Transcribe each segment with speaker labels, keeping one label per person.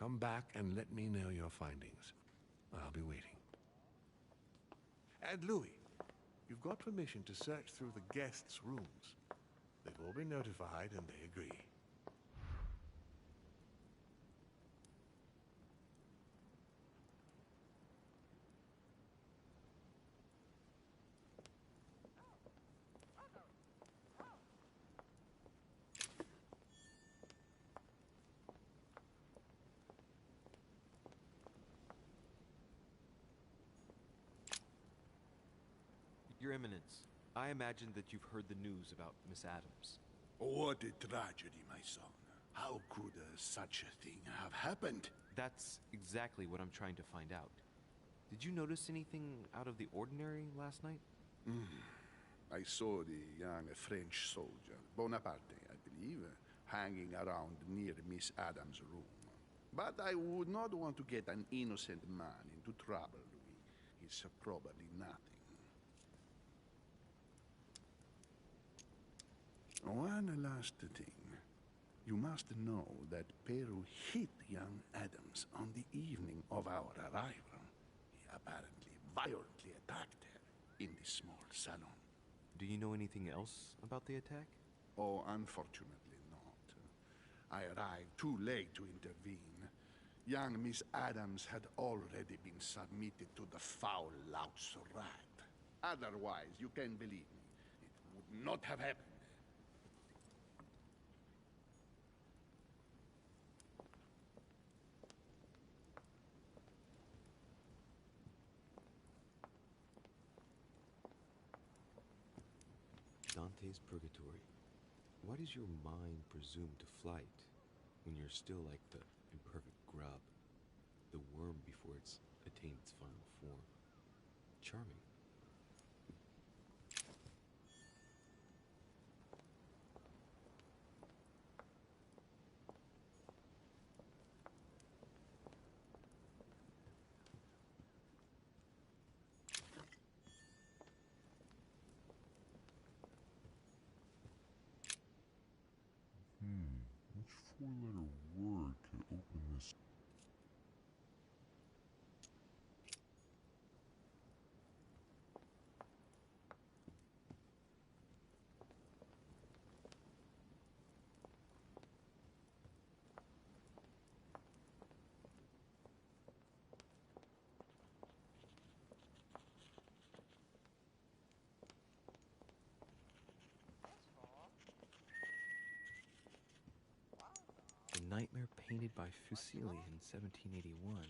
Speaker 1: Come back and let me know your findings. I'll be waiting. And Louis, you've got permission to search through the guests' rooms. They've all been notified and they agree.
Speaker 2: Your Eminence, I imagine that you've heard the news about Miss Adams.
Speaker 3: What a tragedy, my son. How could such a thing have happened?
Speaker 2: That's exactly what I'm trying to find out. Did you notice anything out of the ordinary last night?
Speaker 3: I saw the young French soldier, Bonaparte, I believe, hanging around near Miss Adams' room. But I would not want to get an innocent man into trouble, Louis. It's probably nothing. One last thing. You must know that Peru hit young Adams on the evening of our arrival. He apparently violently attacked her in the small salon.
Speaker 2: Do you know anything else about the attack?
Speaker 3: Oh, unfortunately not. I arrived too late to intervene. Young Miss Adams had already been submitted to the foul lout's rat. Otherwise, you can believe me, it would not have happened.
Speaker 2: Dante's Purgatory. Why does your mind presume to flight when you're still like the imperfect grub, the worm before it's attained its final form? Charming.
Speaker 4: Which four-letter word could open this?
Speaker 2: The nightmare painted by Fuseli in 1781.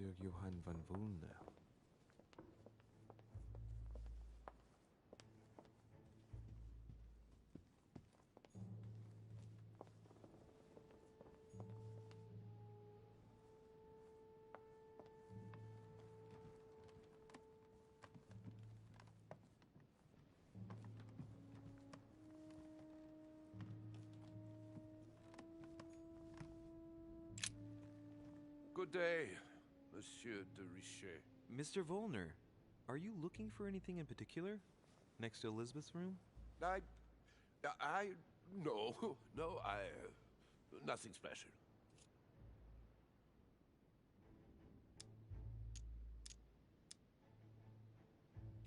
Speaker 2: Sir Johann van Volner.
Speaker 5: Good day, Monsieur de Richet.
Speaker 2: Mr. Volner, are you looking for anything in particular? Next to Elizabeth's room?
Speaker 5: No, nothing special.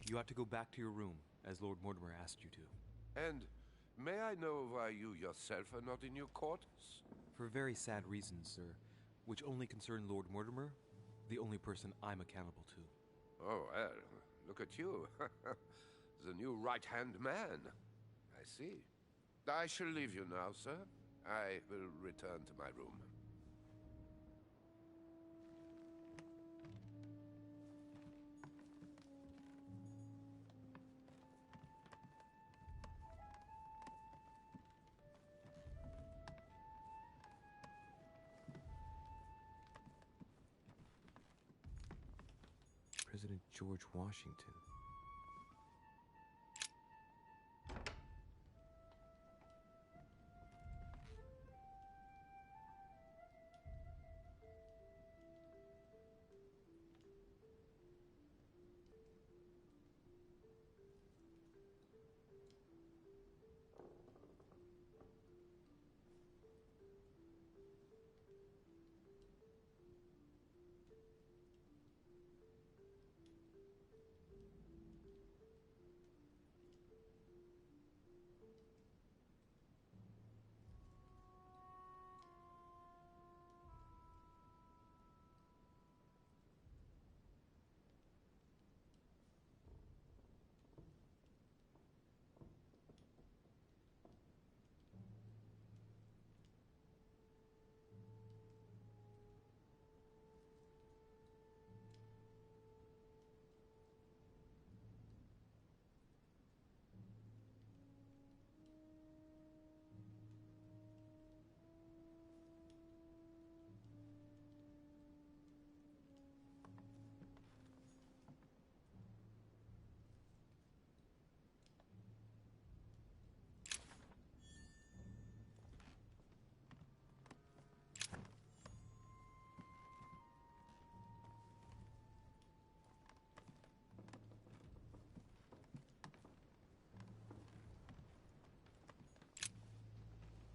Speaker 2: You ought to go back to your room, as Lord Mortimer asked you to.
Speaker 5: And may I know why you yourself are not in your quarters?
Speaker 2: For very sad reasons, sir, which only concern Lord Mortimer, the only person I'm accountable to.
Speaker 5: Oh, well, look at you. The new right-hand man. I see. I shall leave you now, sir. I will return to my room.
Speaker 2: President George Washington.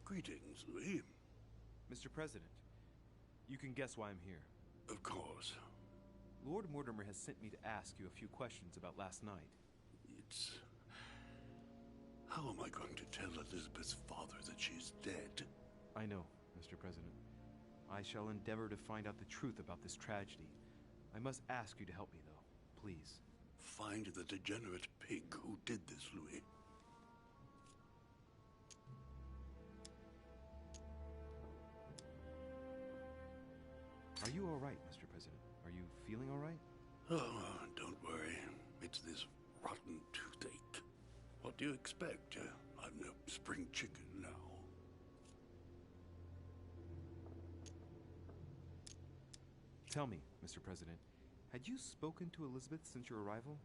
Speaker 3: Greetings, Louis.
Speaker 2: Mr. President, you can guess why I'm here.
Speaker 3: Of course.
Speaker 2: Lord Mortimer has sent me to ask you a few questions about last night.
Speaker 3: It's... How am I going to tell Elizabeth's father that she's dead?
Speaker 2: I know, Mr. President. I shall endeavor to find out the truth about this tragedy. I must ask you to help me, though. Please.
Speaker 3: Find the degenerate pig who did this, Louis.
Speaker 2: Are you all right, Mr. President? Are you feeling all right?
Speaker 3: Oh, don't worry. It's this rotten toothache. What do you expect? I'm no spring chicken now.
Speaker 2: Tell me, Mr. President, had you spoken to Elizabeth since your arrival?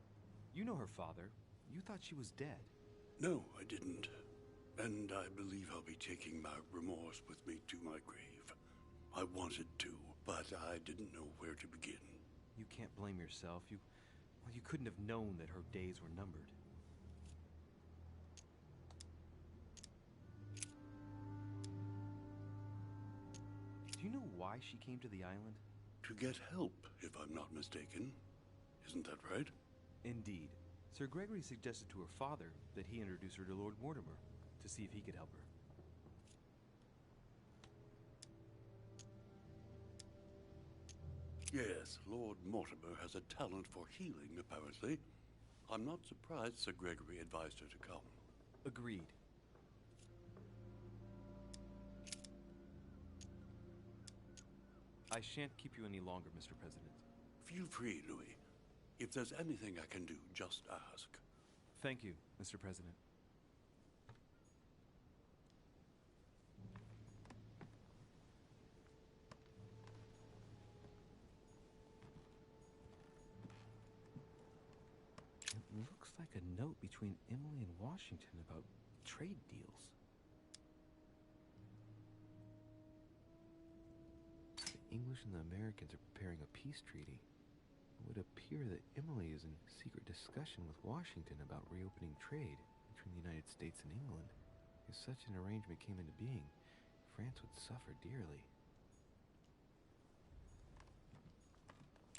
Speaker 2: You know her father. You thought she was dead.
Speaker 3: No, I didn't. And I believe I'll be taking my remorse with me to my grave. I wanted to, but I didn't know where to begin.
Speaker 2: You can't blame yourself. You couldn't have known that her days were numbered. Do you know why she came to the island?
Speaker 3: To get help, if I'm not mistaken. Isn't that right?
Speaker 2: Indeed. Sir Gregory suggested to her father that he introduce her to Lord Mortimer to see if he could help her.
Speaker 3: Yes, Lord Mortimer has a talent for healing, apparently. I'm not surprised Sir Gregory advised her to come.
Speaker 2: Agreed. I shan't keep you any longer, Mr. President.
Speaker 6: Feel free, Louis. If there's anything I can do, just ask.
Speaker 7: Thank you, Mr. President. It looks like a note between Emily and Washington about trade deals.
Speaker 2: The English and the Americans are preparing a peace treaty. It would appear that Emily is in secret discussion with Washington about reopening trade between the United States and England. If such an arrangement came into being, France would suffer dearly.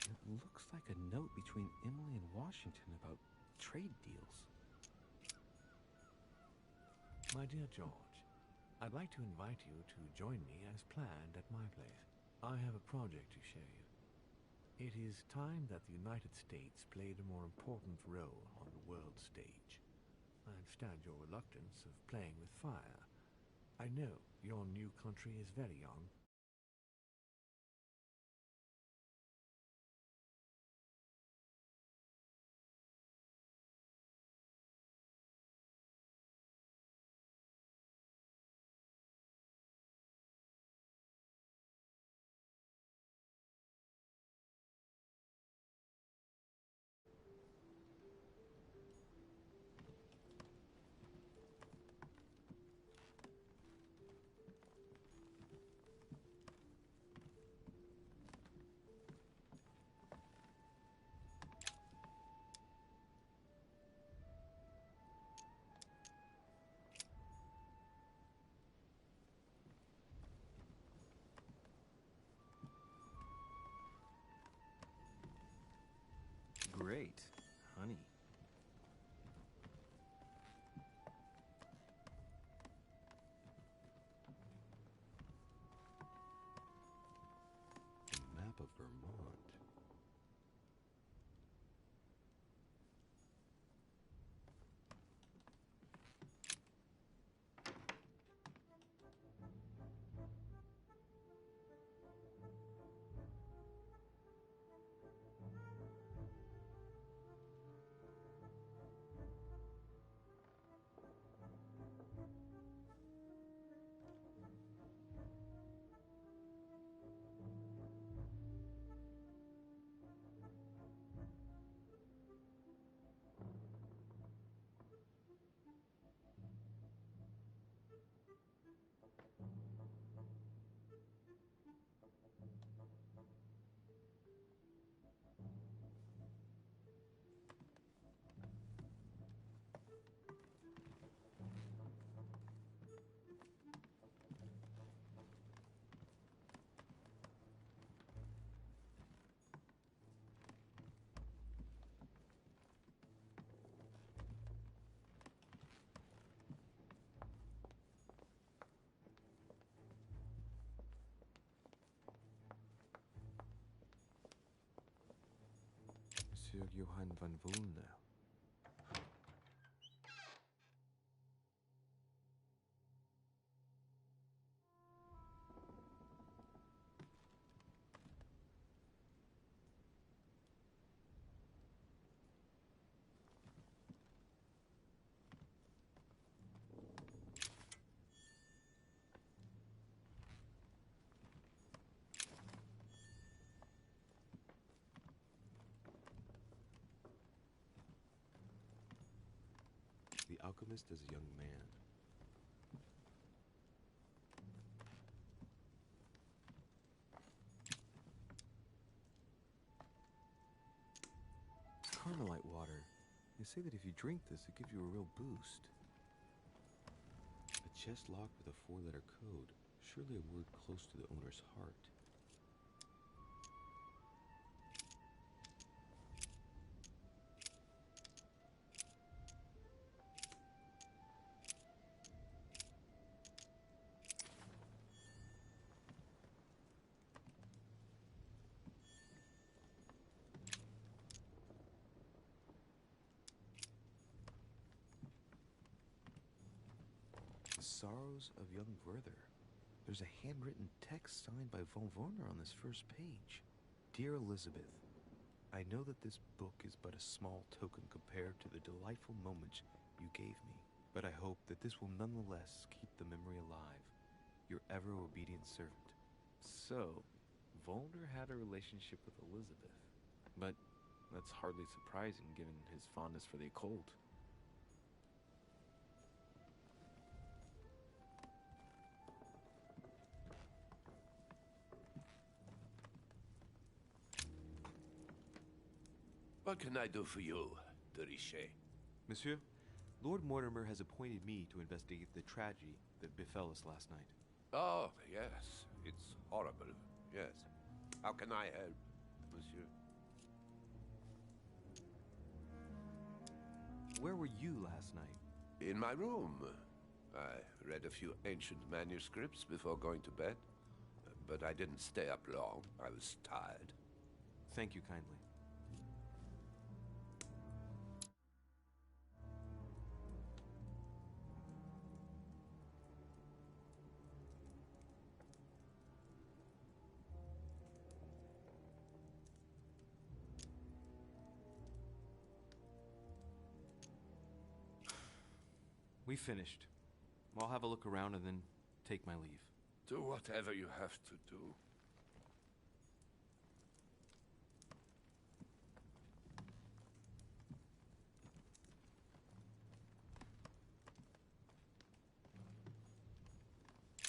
Speaker 7: It looks like a note between Emily and Washington about trade deals.
Speaker 1: My dear George, I'd like to invite you to join me as planned at my place. I have a project to show you. It is time that the United States played a more important role on the world stage. I understand your reluctance of playing with fire. I know your new country is very young.
Speaker 7: Great. Honey.
Speaker 2: A map of Vermont. Monsieur Johann van Volne. The alchemist is a young man.
Speaker 7: Carmelite water. They say that if you drink this, it gives you a real boost.
Speaker 2: A chest lock with a 4-letter code. Surely a word close to the owner's heart.
Speaker 7: Sorrows of Young Werther. There's a handwritten text signed by von Werner on this first page. Dear Elizabeth, I know that this book is but a small token compared to the delightful moments you gave me, but I hope that this will nonetheless keep the memory alive. Your ever-obedient servant. So, Volder had a relationship with Elizabeth, but that's hardly surprising given his fondness for the occult.
Speaker 5: What can I do for you, de Richet?
Speaker 2: Monsieur, Lord Mortimer has appointed me to investigate the tragedy that befell us last night.
Speaker 5: Oh, yes. It's horrible. Yes. How can I help, monsieur?
Speaker 2: Where were you last night?
Speaker 5: In my room. I read a few ancient manuscripts before going to bed. But I didn't stay up long. I was tired.
Speaker 2: Thank you kindly. We finished. I'll have a look around and then take my leave.
Speaker 5: Do whatever you have to do.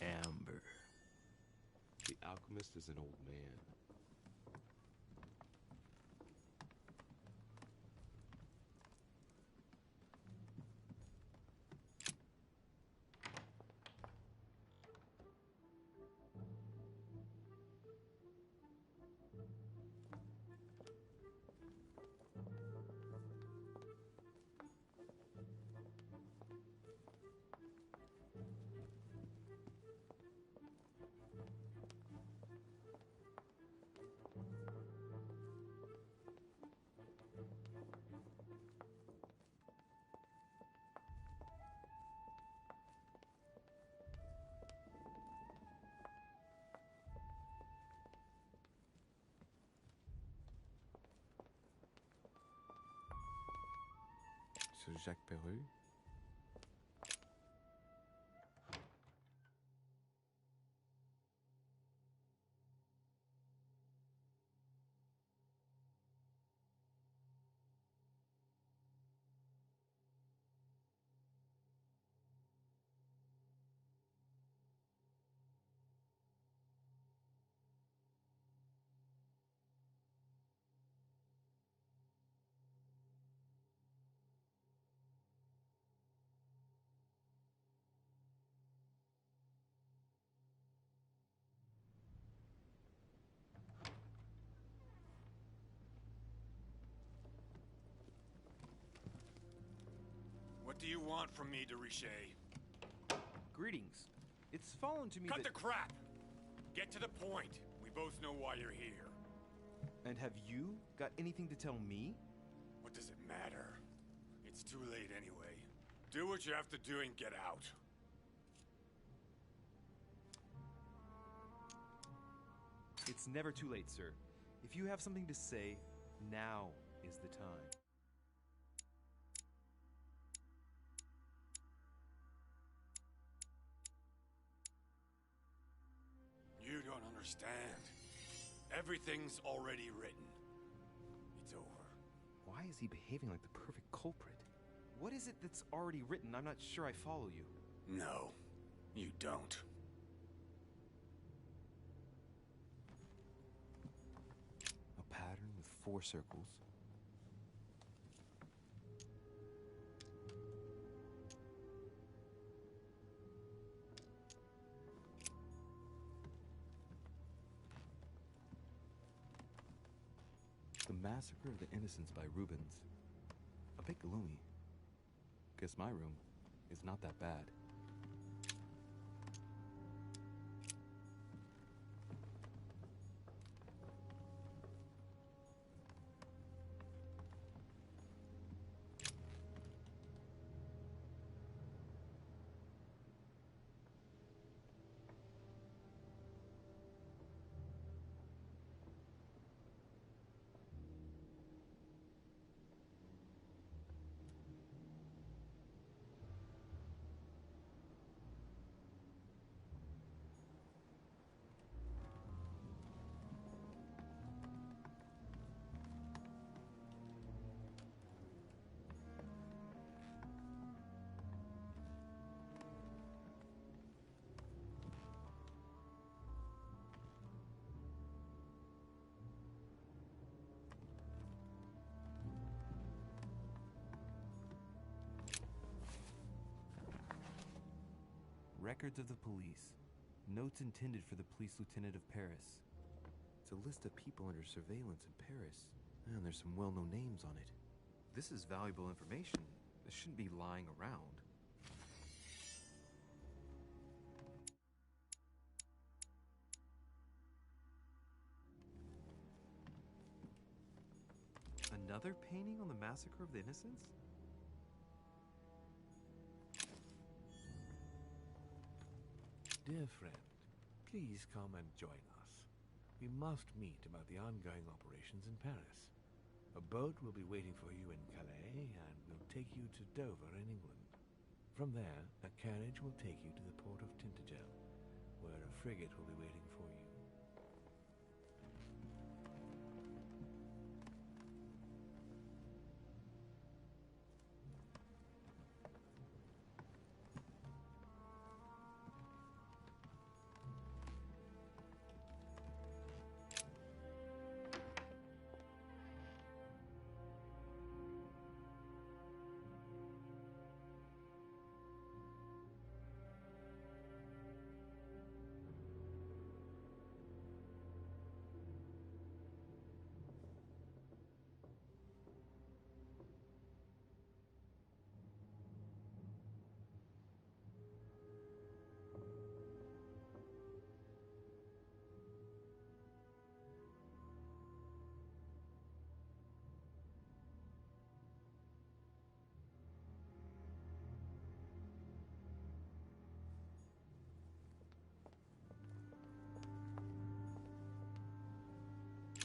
Speaker 7: Amber.
Speaker 2: The alchemist is an old man.
Speaker 7: So Jacques Perru?
Speaker 8: What do you want from me, de Richet?
Speaker 7: Greetings. It's fallen to me
Speaker 8: Cut
Speaker 7: that...
Speaker 8: the crap! Get to the point. We both know why you're here.
Speaker 7: And have you got anything to tell me?
Speaker 8: What does it matter? It's too late anyway. Do what you have to do and get out.
Speaker 7: It's never too late, sir. If you have something to say, now is the time.
Speaker 8: You don't understand. Everything's already written. It's over.
Speaker 7: Why is he behaving like the perfect culprit? What is it that's already written? I'm not sure I follow you.
Speaker 8: No, you don't.
Speaker 7: A pattern with 4 circles. The Massacre of the Innocents by Rubens. A bit gloomy. Guess my room is not that bad. Records of the police. Notes intended for the police lieutenant of Paris. It's a list of people under surveillance in Paris. And there's some well-known names on it. This is valuable information. It shouldn't be lying around. Another painting on the massacre of the innocents?
Speaker 1: Dear friend, please come and join us. We must meet about the ongoing operations in Paris. A boat will be waiting for you in Calais and will take you to Dover in England. From there, a carriage will take you to the port of Tintagel, where a frigate will be waiting for you.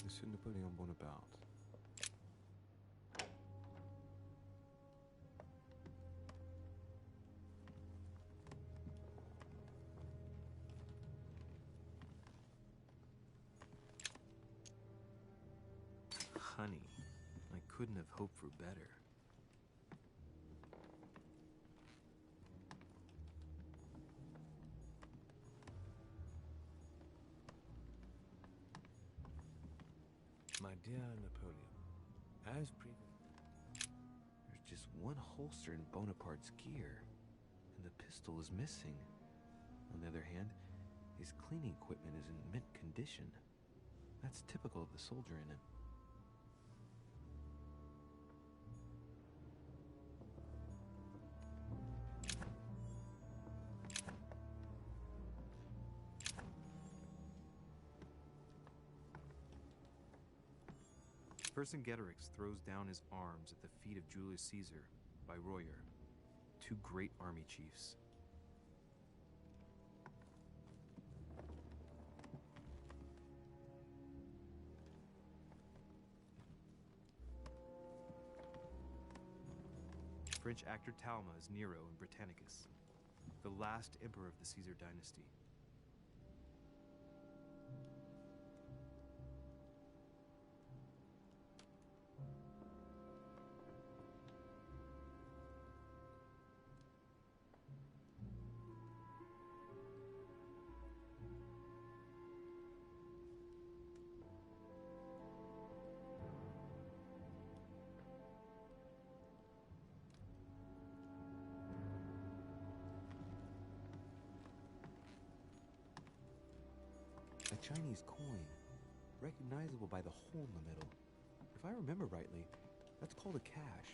Speaker 7: Monsieur Napoleon Bonaparte. Honey, I couldn't have hoped for better.
Speaker 1: My dear Napoleon, as previously...
Speaker 7: There's just one holster in Bonaparte's gear, and the pistol is missing. On the other hand, his cleaning equipment is in mint condition. That's typical of the soldier in him. Vercingetorix throws down his arms at the feet of Julius Caesar by Royer, two great army chiefs. French actor Talma is Nero in Britannicus, the last emperor of the Caesar dynasty. A Chinese coin, recognizable by the hole in the middle. If I remember rightly, that's called a cash.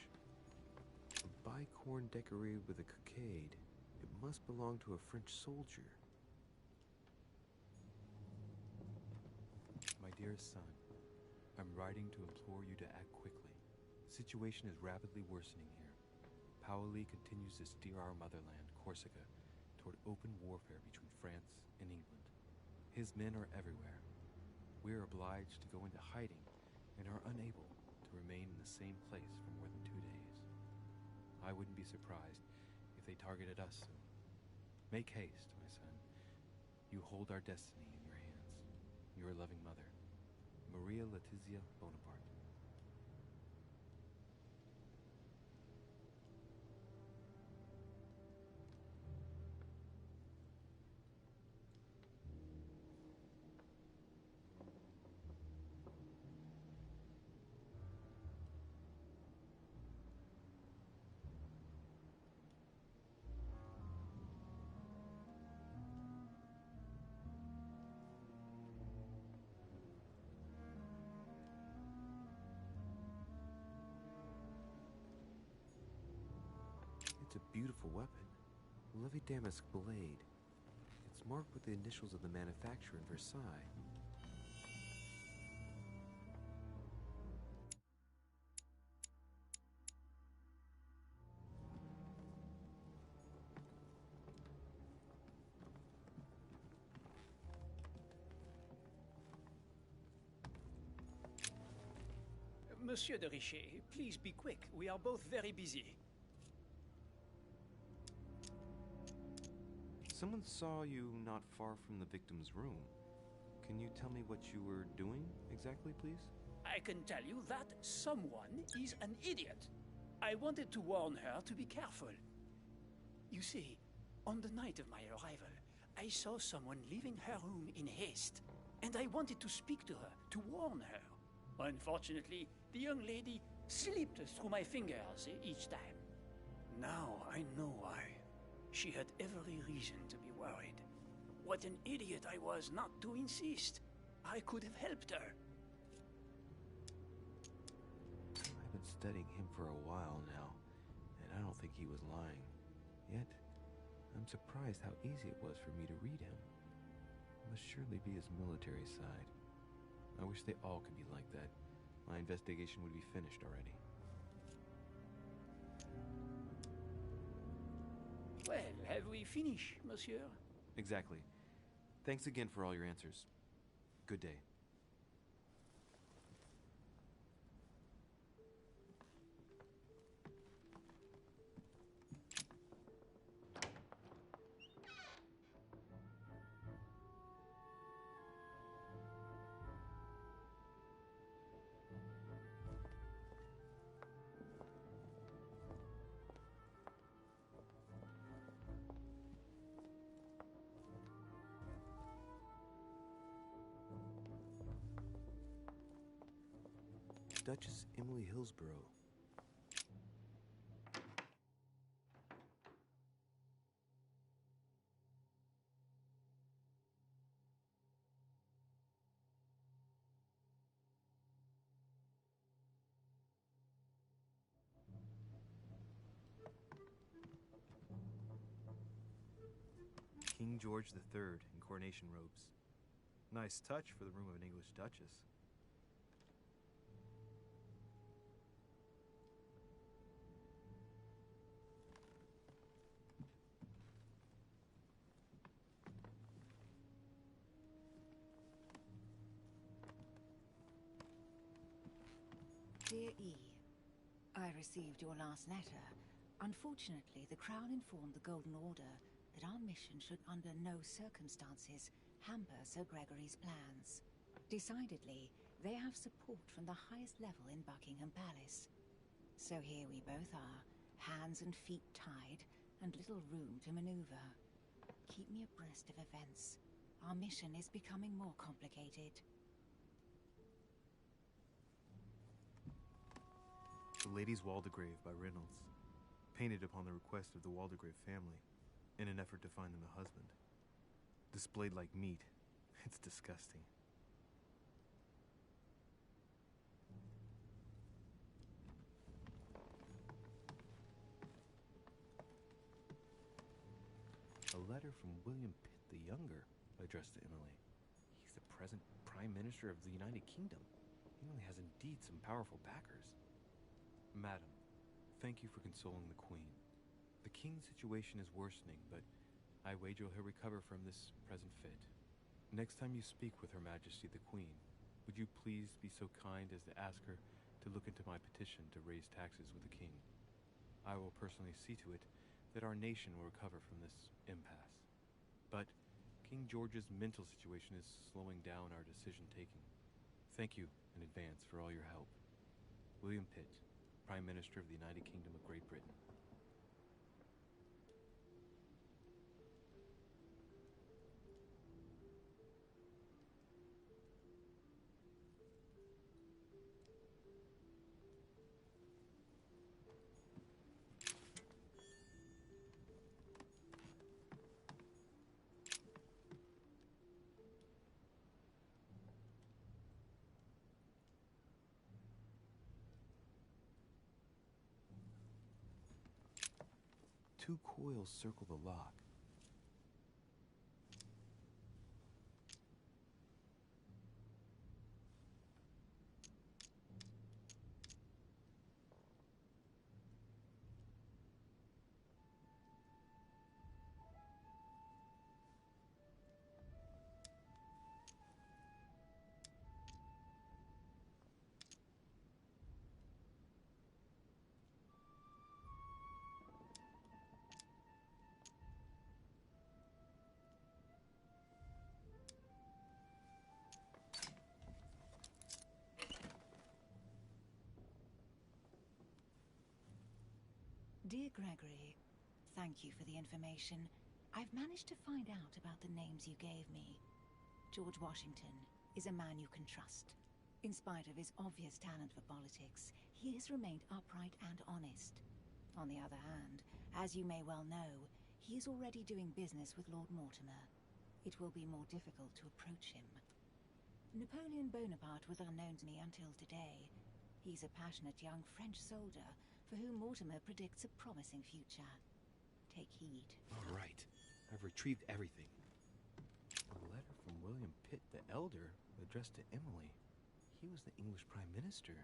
Speaker 7: A bicorn decorated with a cockade. It must belong to a French soldier. My dearest son, I'm writing to implore you to act quickly. The situation is rapidly worsening here. Paoli continues to steer our motherland, Corsica, toward open warfare between France and England. His men are everywhere. We are obliged to go into hiding and are unable to remain in the same place for more than 2 days. I wouldn't be surprised if they targeted us soon. Make haste, my son. You hold our destiny in your hands. Your loving mother, Maria Letizia Bonaparte. beautiful weapon. Lovely damask blade. It's marked with the initials of the manufacturer in Versailles.
Speaker 9: Monsieur de Richet, please be quick. We are both very busy.
Speaker 7: Someone saw you not far from the victim's room. Can you tell me what you were doing exactly, please?
Speaker 9: I can tell you that someone is an idiot. I wanted to warn her to be careful. You see, on the night of my arrival, I saw someone leaving her room in haste, and I wanted to speak to her, to warn her. Unfortunately, the young lady slipped through my fingers each time. Now I know why. She had every reason to be worried. What an idiot I was not to insist. I could have helped her.
Speaker 7: I've been studying him for a while now, and I don't think he was lying. Yet, I'm surprised how easy it was for me to read him. It must surely be his military side. I wish they all could be like that. My investigation would be finished already.
Speaker 9: Well, have we finished, monsieur?
Speaker 7: Exactly. Thanks again for all your answers. Good day. Duchess Emily Hillsborough. King George III in coronation robes. Nice touch for the room of an English duchess.
Speaker 10: Dear E, I received your last letter. Unfortunately, the Crown informed the Golden Order that our mission should under no circumstances hamper Sir Gregory's plans. Decidedly, they have support from the highest level in Buckingham Palace. So here we both are, hands and feet tied, and little room to maneuver. Keep me abreast of events. Our mission is becoming more complicated.
Speaker 7: The Lady's Waldegrave by Reynolds, painted upon the request of the Waldegrave family, in an effort to find them a husband. Displayed like meat. It's disgusting. A letter from William Pitt the Younger, addressed to Emily. He's the present Prime Minister of the United Kingdom. Emily has indeed some powerful backers. Madam, thank you for consoling the Queen. The King's situation is worsening, but I wager he'll recover from this present fit. Next time you speak with Her Majesty the Queen, would you please be so kind as to ask her to look into my petition to raise taxes with the King? I will personally see to it that our nation will recover from this impasse. But King George's mental situation is slowing down our decision-taking. Thank you in advance for all your help. William Pitt, Prime Minister of the United Kingdom of Great Britain. 2 coils circle the lock.
Speaker 10: Dear Gregory, thank you for the information. I've managed to find out about the names you gave me. George Washington is a man you can trust. In spite of his obvious talent for politics, he has remained upright and honest. On the other hand, as you may well know, he is already doing business with Lord Mortimer. It will be more difficult to approach him. Napoleon Bonaparte was unknown to me until today. He's a passionate young French soldier for whom Mortimer predicts a promising future. Take heed.
Speaker 7: All right. I've retrieved everything. A letter from William Pitt the Elder addressed to Emily. He was the English Prime Minister.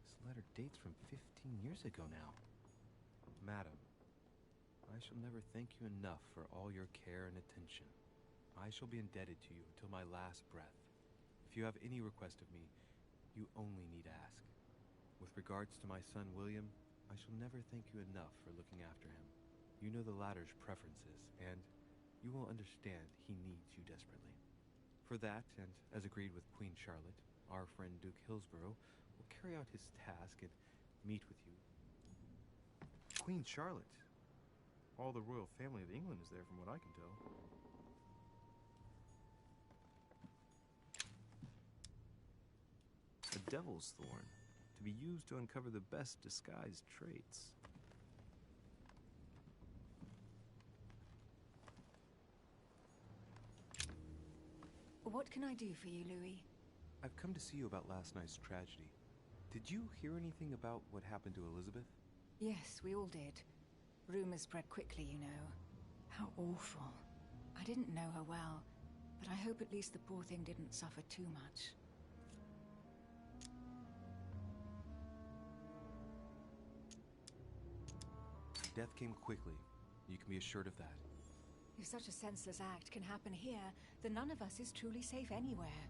Speaker 7: This letter dates from 15 years ago now. Madam, I shall never thank you enough for all your care and attention. I shall be indebted to you until my last breath. If you have any request of me, you only need ask. With regards to my son William, I shall never thank you enough for looking after him. You know the latter's preferences, and you will understand he needs you desperately. For that, and as agreed with Queen Charlotte, our friend Duke Hillsborough will carry out his task and meet with you. Queen Charlotte? All the royal family of England is there from what I can tell. A devil's thorn, to be used to uncover the best disguised traits.
Speaker 10: What can I do for you, Louis?
Speaker 7: I've come to see you about last night's tragedy. Did you hear anything about what happened to Elizabeth?
Speaker 10: Yes, we all did. Rumors spread quickly, you know. How awful. I didn't know her well, but I hope at least the poor thing didn't suffer too much.
Speaker 7: Death came quickly. You can be assured of that.
Speaker 10: If such a senseless act can happen here, then none of us is truly safe anywhere.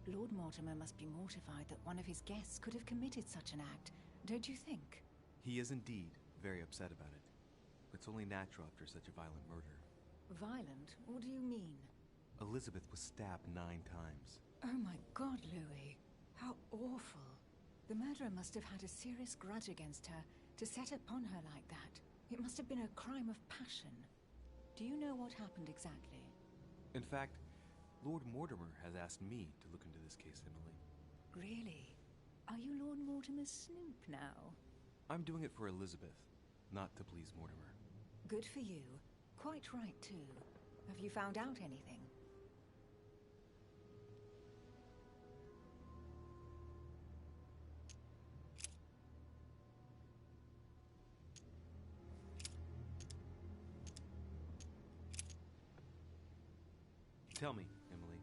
Speaker 10: Lord Mortimer must be mortified that one of his guests could have committed such an act, don't you think?
Speaker 7: He is indeed very upset about it. It's only natural after such a violent murder.
Speaker 10: Violent? What do you mean?
Speaker 7: Elizabeth was stabbed 9 times.
Speaker 10: Oh my God, Louis. How awful. The murderer must have had a serious grudge against her to set upon her like that. It must have been a crime of passion. Do you know what happened exactly?
Speaker 7: In fact, Lord Mortimer has asked me to look into this case, Emily.
Speaker 10: Really? Are you Lord Mortimer's snoop now?
Speaker 7: I'm doing it for Elizabeth, not to please Mortimer.
Speaker 10: Good for you. Quite right, too. Have you found out anything?
Speaker 7: Tell me, Emily,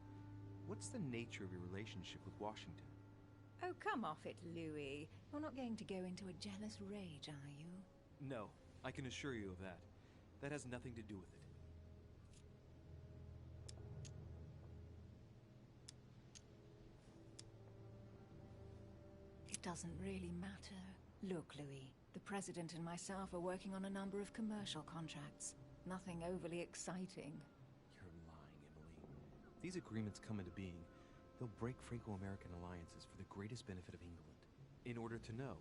Speaker 7: what's the nature of your relationship with Washington?
Speaker 10: Oh, come off it, Louis. You're not going to go into a jealous rage, are you?
Speaker 7: No, I can assure you of that. That has nothing to do with it.
Speaker 10: It doesn't really matter. Look, Louis, the President and myself are working on a number of commercial contracts. Nothing overly exciting.
Speaker 7: You're lying, Emily. These agreements come into being. They'll break Franco-American alliances for the greatest benefit of England. In order to know.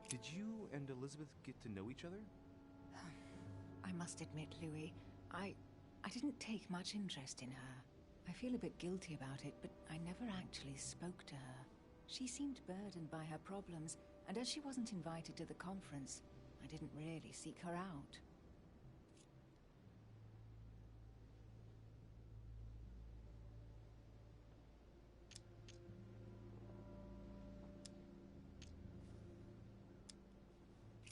Speaker 7: Did you and Elizabeth get to know each other?
Speaker 10: I must admit, Louis, I didn't take much interest in her. I feel a bit guilty about it, but I never actually spoke to her. She seemed burdened by her problems, and as she wasn't invited to the conference, I didn't really seek her out.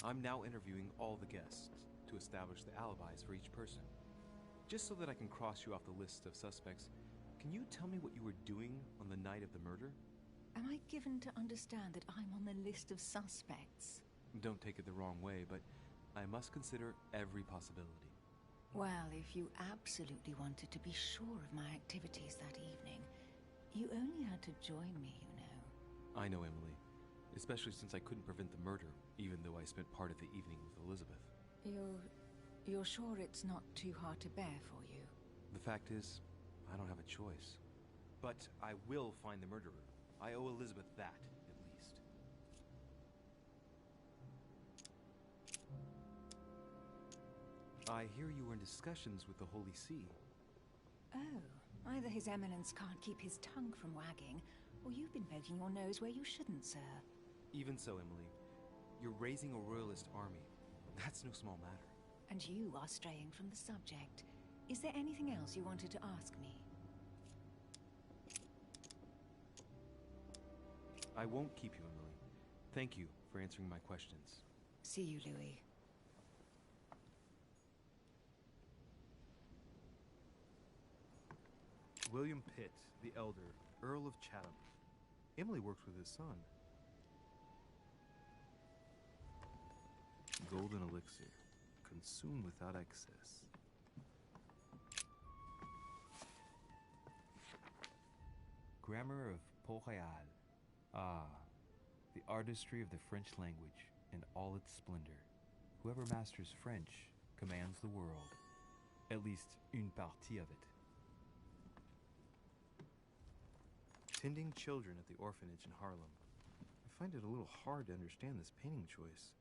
Speaker 7: I'm now interviewing all the guests to establish the alibis for each person. Just so that I can cross you off the list of suspects, can you tell me what you were doing on the night of the murder?
Speaker 10: Am I given to understand that I'm on the list of suspects?
Speaker 7: Don't take it the wrong way, but I must consider every possibility.
Speaker 10: Well, if you absolutely wanted to be sure of my activities that evening, you only had to join me, you know.
Speaker 7: I know, Emily. Especially since I couldn't prevent the murder, even though I spent part of the evening with Elizabeth.
Speaker 10: You're sure it's not too hard to bear for you?
Speaker 7: The fact is, I don't have a choice. But I will find the murderer. I owe Elizabeth that, at least. I hear you were in discussions with the Holy See.
Speaker 10: Oh, either His Eminence can't keep his tongue from wagging, or you've been poking your nose where you shouldn't, sir.
Speaker 7: Even so, Emily, you're raising a royalist army. That's no small matter.
Speaker 10: And you are straying from the subject. Is there anything else you wanted to ask me?
Speaker 7: I won't keep you, Emily. Thank you for answering my questions.
Speaker 10: See you, Louis.
Speaker 7: William Pitt, the Elder, Earl of Chatham. Emily works with his son. Golden elixir. Consumed without excess. Grammar of Port-Royal. Ah, the artistry of the French language in all its splendor. Whoever masters French commands the world. At least, une partie of it. Tending children at the orphanage in Harlem. I find it a little hard to understand this painting choice.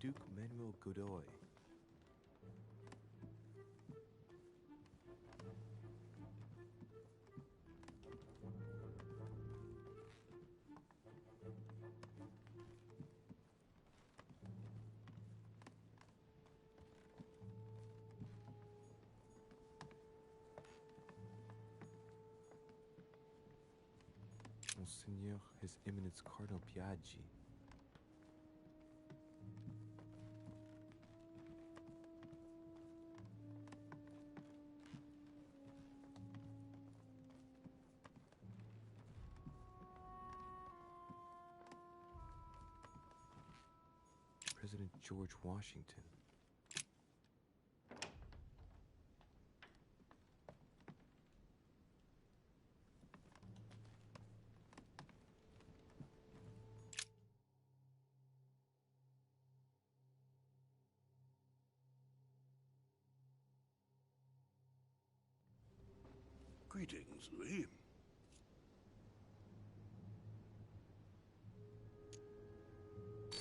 Speaker 7: Duke Manuel Godoy. Monseigneur His Eminence Cardinal Piaggi. President George Washington.
Speaker 6: Greetings, Louis.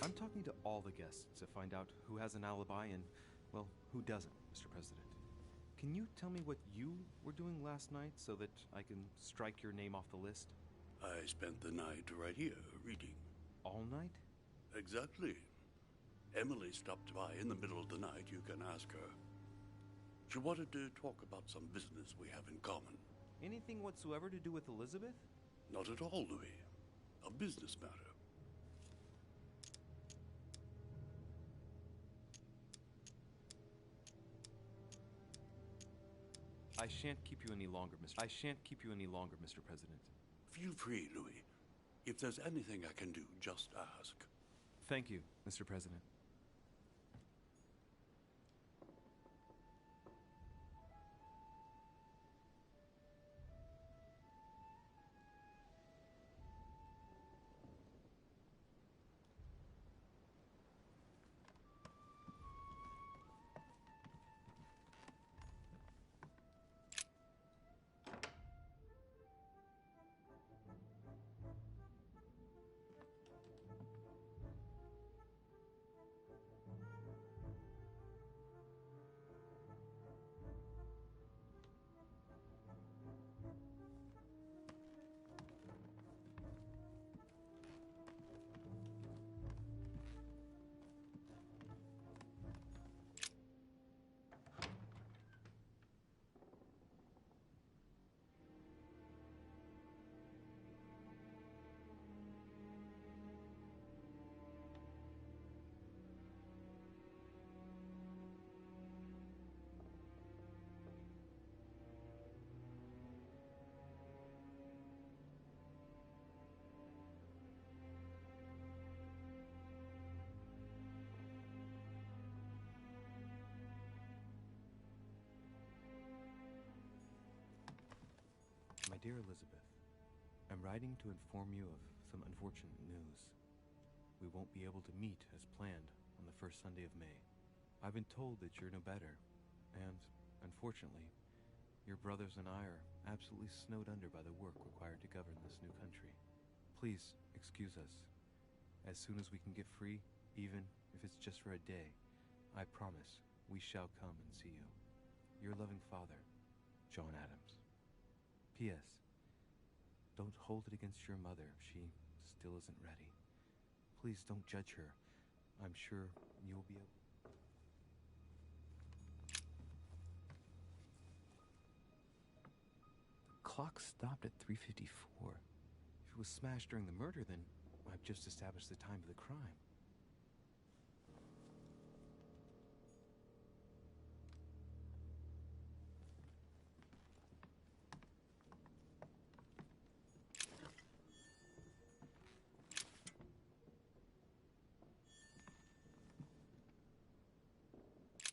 Speaker 7: I'm talking to all the guests to find out who has an alibi and, well, who doesn't, Mr. President. Can you tell me what you were doing last night so that I can strike your name off the list?
Speaker 6: I spent the night right here, reading.
Speaker 7: All night?
Speaker 6: Exactly. Emily stopped by in the middle of the night, you can ask her. She wanted to talk about some business we have in common.
Speaker 7: Anything whatsoever to do with Elizabeth?
Speaker 6: Not at all, Louis. A business matter.
Speaker 7: I shan't keep you any longer, Mr. President.
Speaker 6: Feel free, Louis. If there's anything I can do, just ask.
Speaker 7: Thank you, Mr. President. dear Elizabeth, I'm writing to inform you of some unfortunate news. We won't be able to meet as planned on the first Sunday of May. I've been told that you're no better, and, unfortunately, your brothers and I are absolutely snowed under by the work required to govern this new country. Please excuse us. As soon as we can get free, even if it's just for a day, I promise we shall come and see you. Your loving father, John Adams. P.S. Don't hold it against your mother if she still isn't ready. Please don't judge her. I'm sure you'll be able... The clock stopped at 3:54. If it was smashed during the murder, then I've just established the time of the crime.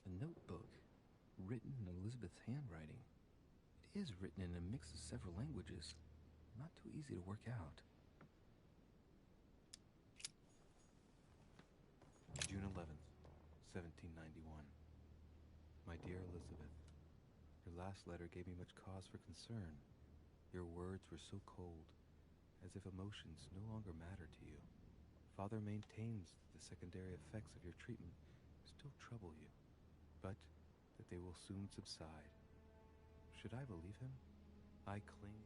Speaker 7: A notebook, written in Elizabeth's handwriting. It is written in a mix of several languages. Not too easy to work out. June 11th, 1791. My dear Elizabeth, your last letter gave me much cause for concern. Your words were so cold, as if emotions no longer matter to you. Father maintains the secondary effects of your treatment still trouble you, but that they will soon subside. Should I believe him? I cling.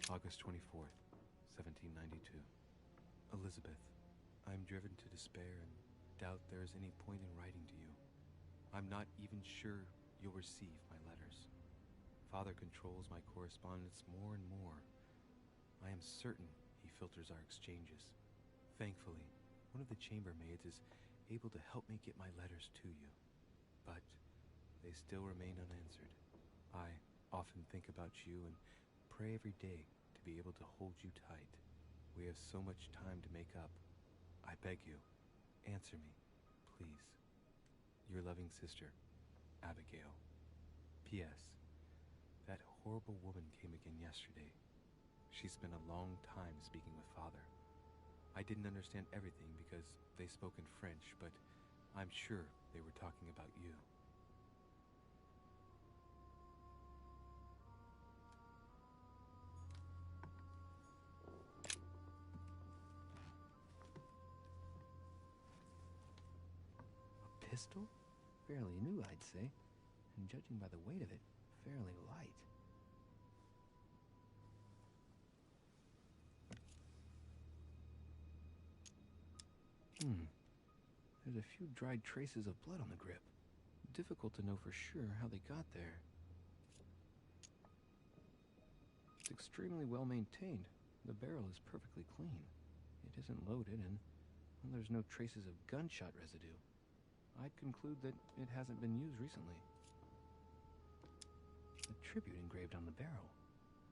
Speaker 7: August 24th, 1792. Elizabeth, I am driven to despair and doubt there is any point in writing to you. I'm not even sure you'll receive my letters. Father controls my correspondence more and more. I am certain he filters our exchanges. Thankfully, one of the chambermaids is able to help me get my letters to you, but they still remain unanswered. I often think about you and pray every day to be able to hold you tight. We have so much time to make up. I beg you, answer me, please. Your loving sister, Abigail. P.S. That horrible woman came again yesterday. She spent a long time speaking with Father. I didn't understand everything because they spoke in French, but I'm sure they were talking about you. A pistol? Fairly new, I'd say, and judging by the weight of it, fairly light. There's a few dried traces of blood on the grip. Difficult to know for sure how they got there. It's extremely well maintained. The barrel is perfectly clean. It isn't loaded, and well, there's no traces of gunshot residue. I'd conclude that it hasn't been used recently. A tribute engraved on the barrel.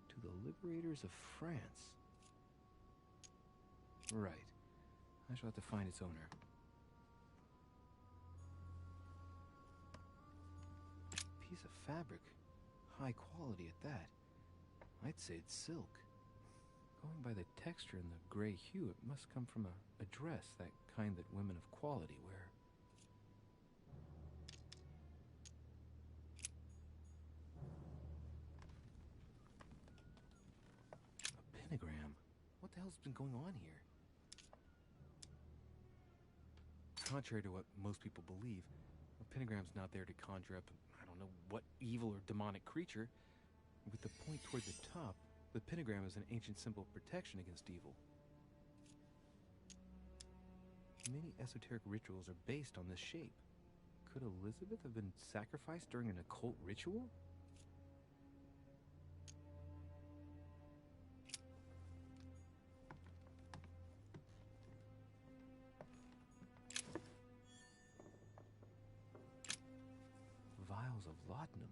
Speaker 7: To the liberators of France. Right. I shall have to find its owner. Piece of fabric. High quality at that. I'd say it's silk. Going by the texture and the gray hue, it must come from a dress, that kind that women of quality wear. A pentagram? What the hell's been going on here? Contrary to what most people believe, a pentagram's not there to conjure up, I don't know, what evil or demonic creature. With the point toward the top, the pentagram is an ancient symbol of protection against evil. Many esoteric rituals are based on this shape. Could Elizabeth have been sacrificed during an occult ritual? Vials of laudanum.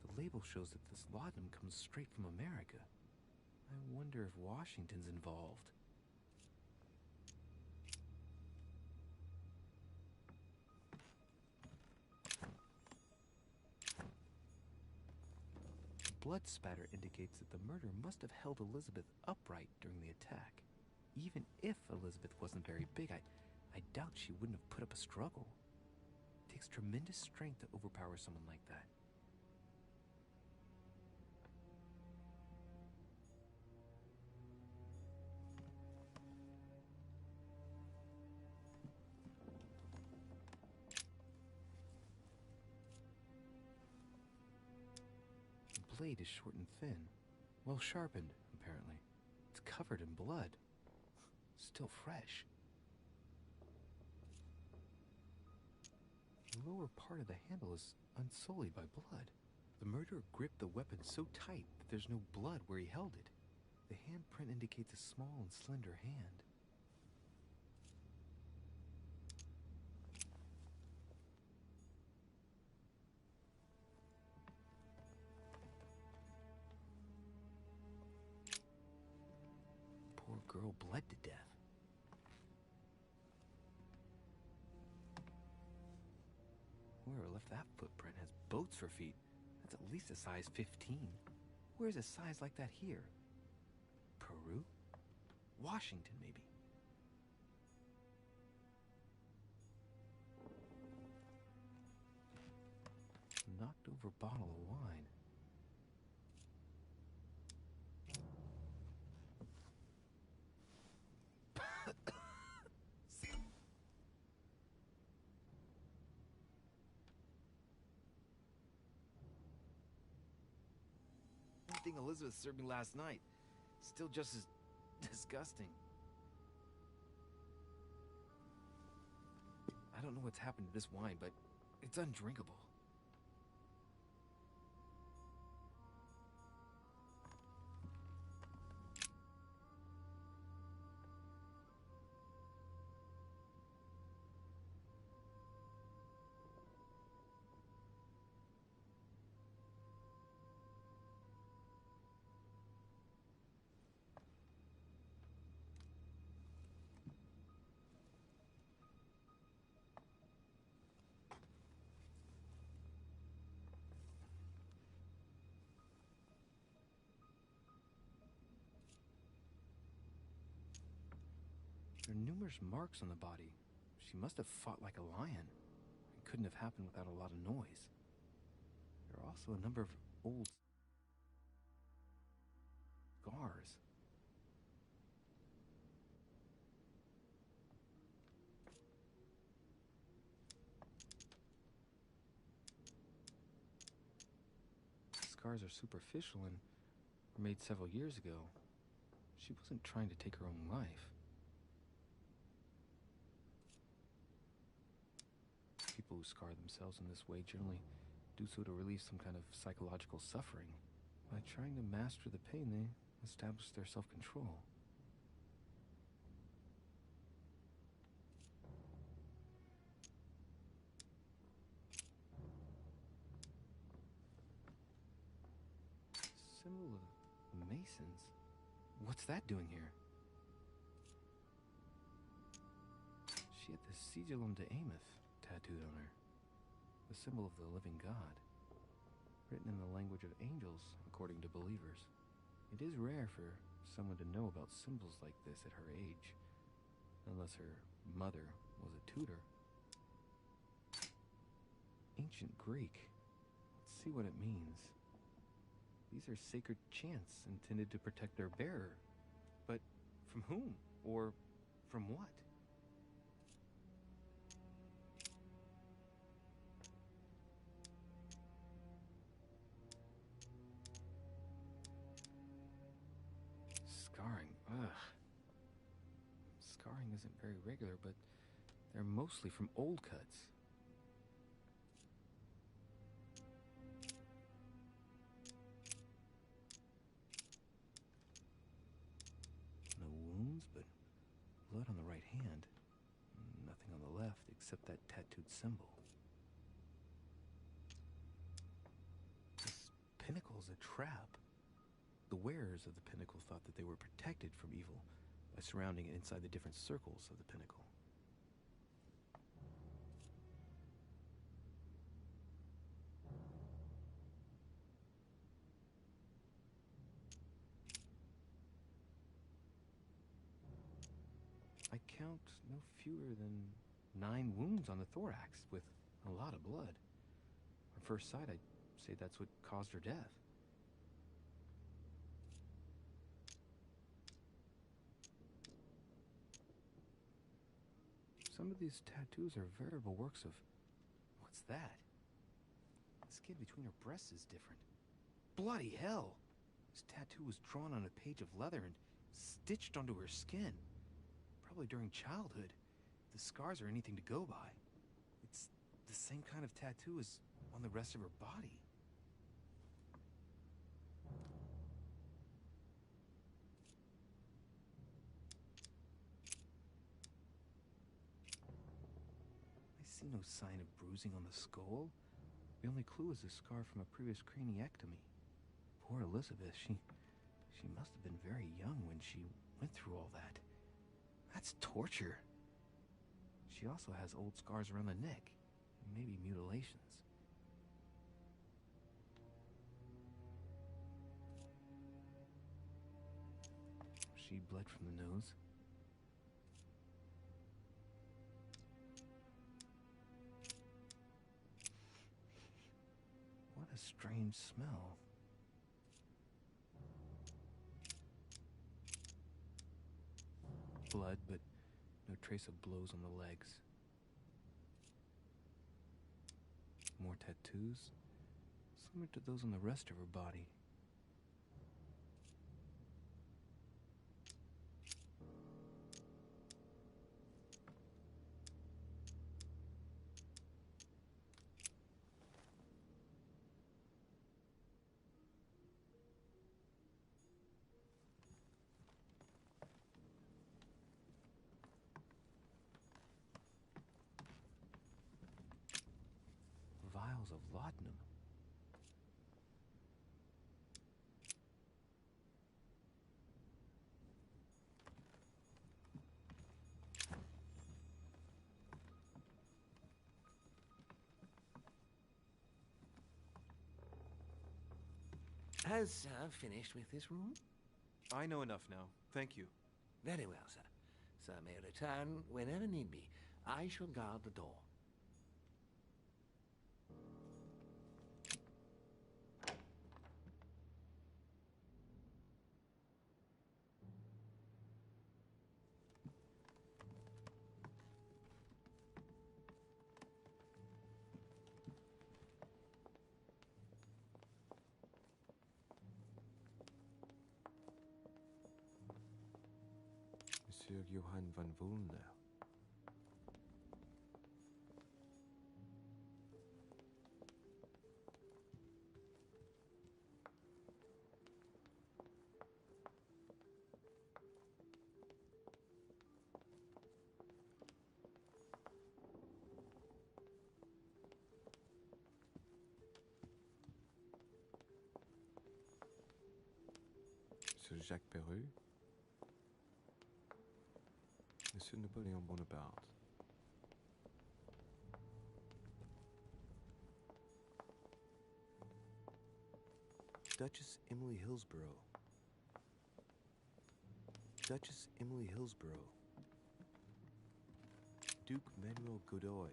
Speaker 7: The label shows that this laudanum comes straight from America. I wonder if Washington's involved. blood spatter indicates that the murderer must have held Elizabeth upright during the attack. Even if Elizabeth wasn't very big, I doubt she wouldn't have put up a struggle. It takes tremendous strength to overpower someone like that. The blade is short and thin, well sharpened, apparently. It's covered in blood. Still fresh. The lower part of the handle is unsullied by blood. The murderer gripped the weapon so tight that there's no blood where he held it. The handprint indicates a small and slender hand. Poor girl bled to death. Whoever left that footprint has boats for feet. That's at least a size 15. Where's a size like that here? Peru? Washington, maybe. Knocked over bottle of wine. Thing Elizabeth served me last night. Still just as disgusting. I don't know what's happened to this wine, but it's undrinkable. There are numerous marks on the body. She must have fought like a lion. It couldn't have happened without a lot of noise. There are also a number of old scars. The scars are superficial and were made several years ago. She wasn't trying to take her own life. People who scar themselves in this way generally do so to relieve some kind of psychological suffering. By trying to master the pain, they establish their self-control. Symbol of Masons? What's that doing here? She had the Sigillum de Ameth tattooed on her, the symbol of the living God, written in the language of angels, according to believers. It is rare for someone to know about symbols like this at her age, unless her mother was a tutor. Ancient Greek. Let's see what it means. These are sacred chants intended to protect their bearer. But from whom? Or from what? Scarring. Ugh. Scarring isn't very regular, but they're mostly from old cuts. No wounds, but blood on the right hand. Nothing on the left except that tattooed symbol. This pinnacle's a trap. The wearers of the pinnacle thought that they were protected from evil by surrounding it inside the different circles of the pinnacle. count, no fewer than 9 wounds on the thorax, with a lot of blood. On first sight, I'd say that's what caused her death. Some of these tattoos are veritable works of... What's that? The skin between her breasts is different. Bloody hell! This tattoo was drawn on a page of leather and stitched onto her skin. Probably during childhood. If the scars are anything to go by. It's the same kind of tattoo as on the rest of her body. I see no sign of bruising on the skull. The only clue is a scar from a previous craniectomy. Poor Elizabeth, she must have been very young when she went through all that. That's torture. She also has old scars around the neck, and maybe mutilations. She bled from the nose. What a strange smell. Blood, but no trace of blows on the legs. More tattoos, similar to those on the rest of her body. Vials of laudanum.
Speaker 1: Has Sir finished with this room?
Speaker 7: I know enough now. Thank you.
Speaker 1: Very well, sir. Sir may return whenever need be. I shall guard the door.
Speaker 2: Monsieur Johann van Volner. Monsieur Jacques Perru. Monsieur Napoleon Bonaparte. Duchess Emily Hillsborough. Duchess Emily Hillsborough. Duke Manuel Godoy.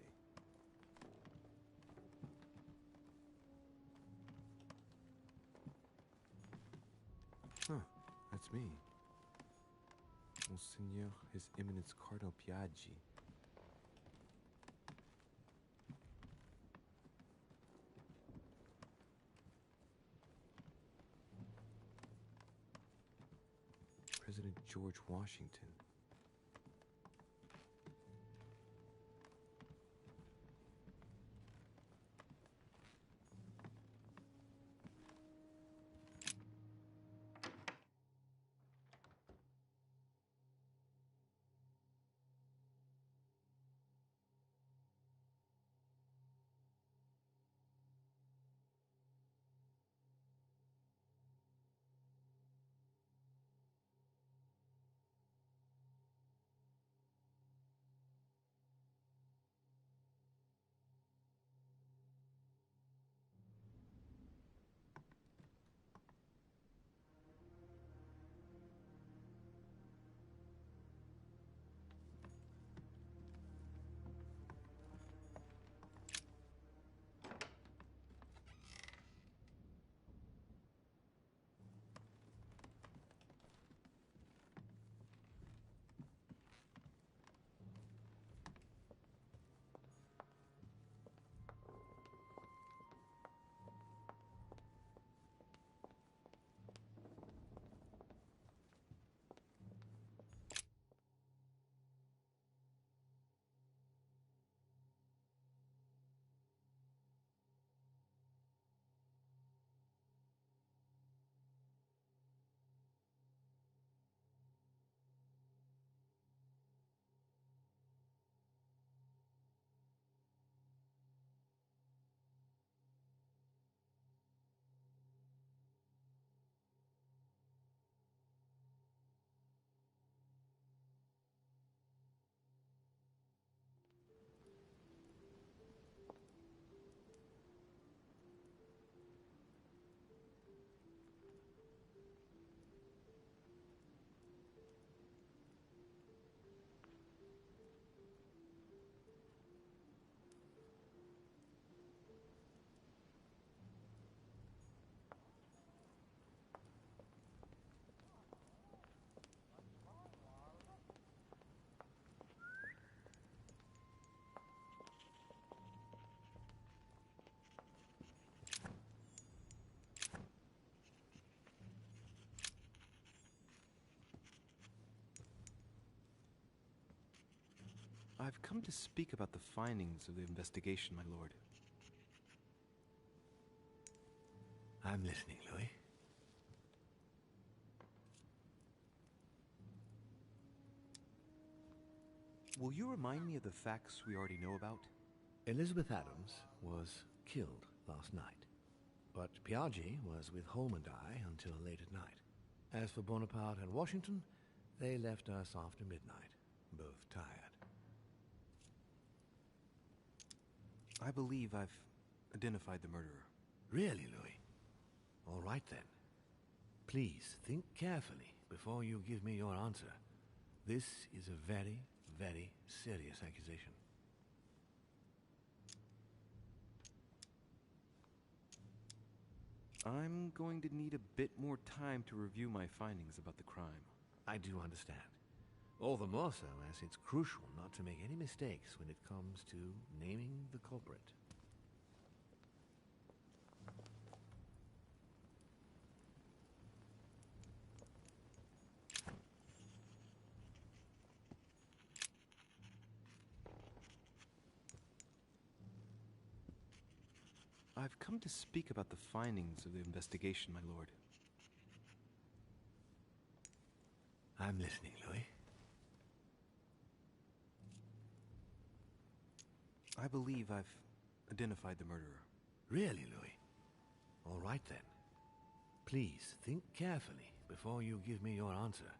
Speaker 2: Huh, that's me. Monseigneur His Eminence Cardinal Piaggi. President George Washington.
Speaker 7: I've come to speak about the findings of the investigation, my lord.
Speaker 1: I'm listening, Louis.
Speaker 7: Will you remind me of the facts we already know about?
Speaker 1: Elizabeth Adams was killed last night, but Piaggi was with Holm and I until late at night. As for Bonaparte and Washington, they left us after midnight, both tired.
Speaker 7: I believe I've identified the murderer.
Speaker 1: Really, Louis? All right then. Please think carefully before you give me your answer. This is a very, very serious accusation.
Speaker 7: I'm going to need a bit more time to review my findings about the crime.
Speaker 1: I do understand. All the more so as it's crucial not to make any mistakes when it comes to naming the culprit.
Speaker 7: I've come to speak about the findings of the investigation, my lord.
Speaker 1: I'm listening, Louis.
Speaker 7: I believe I've identified the murderer.
Speaker 1: Really, Louis? All right then. Please think carefully before you give me your answer.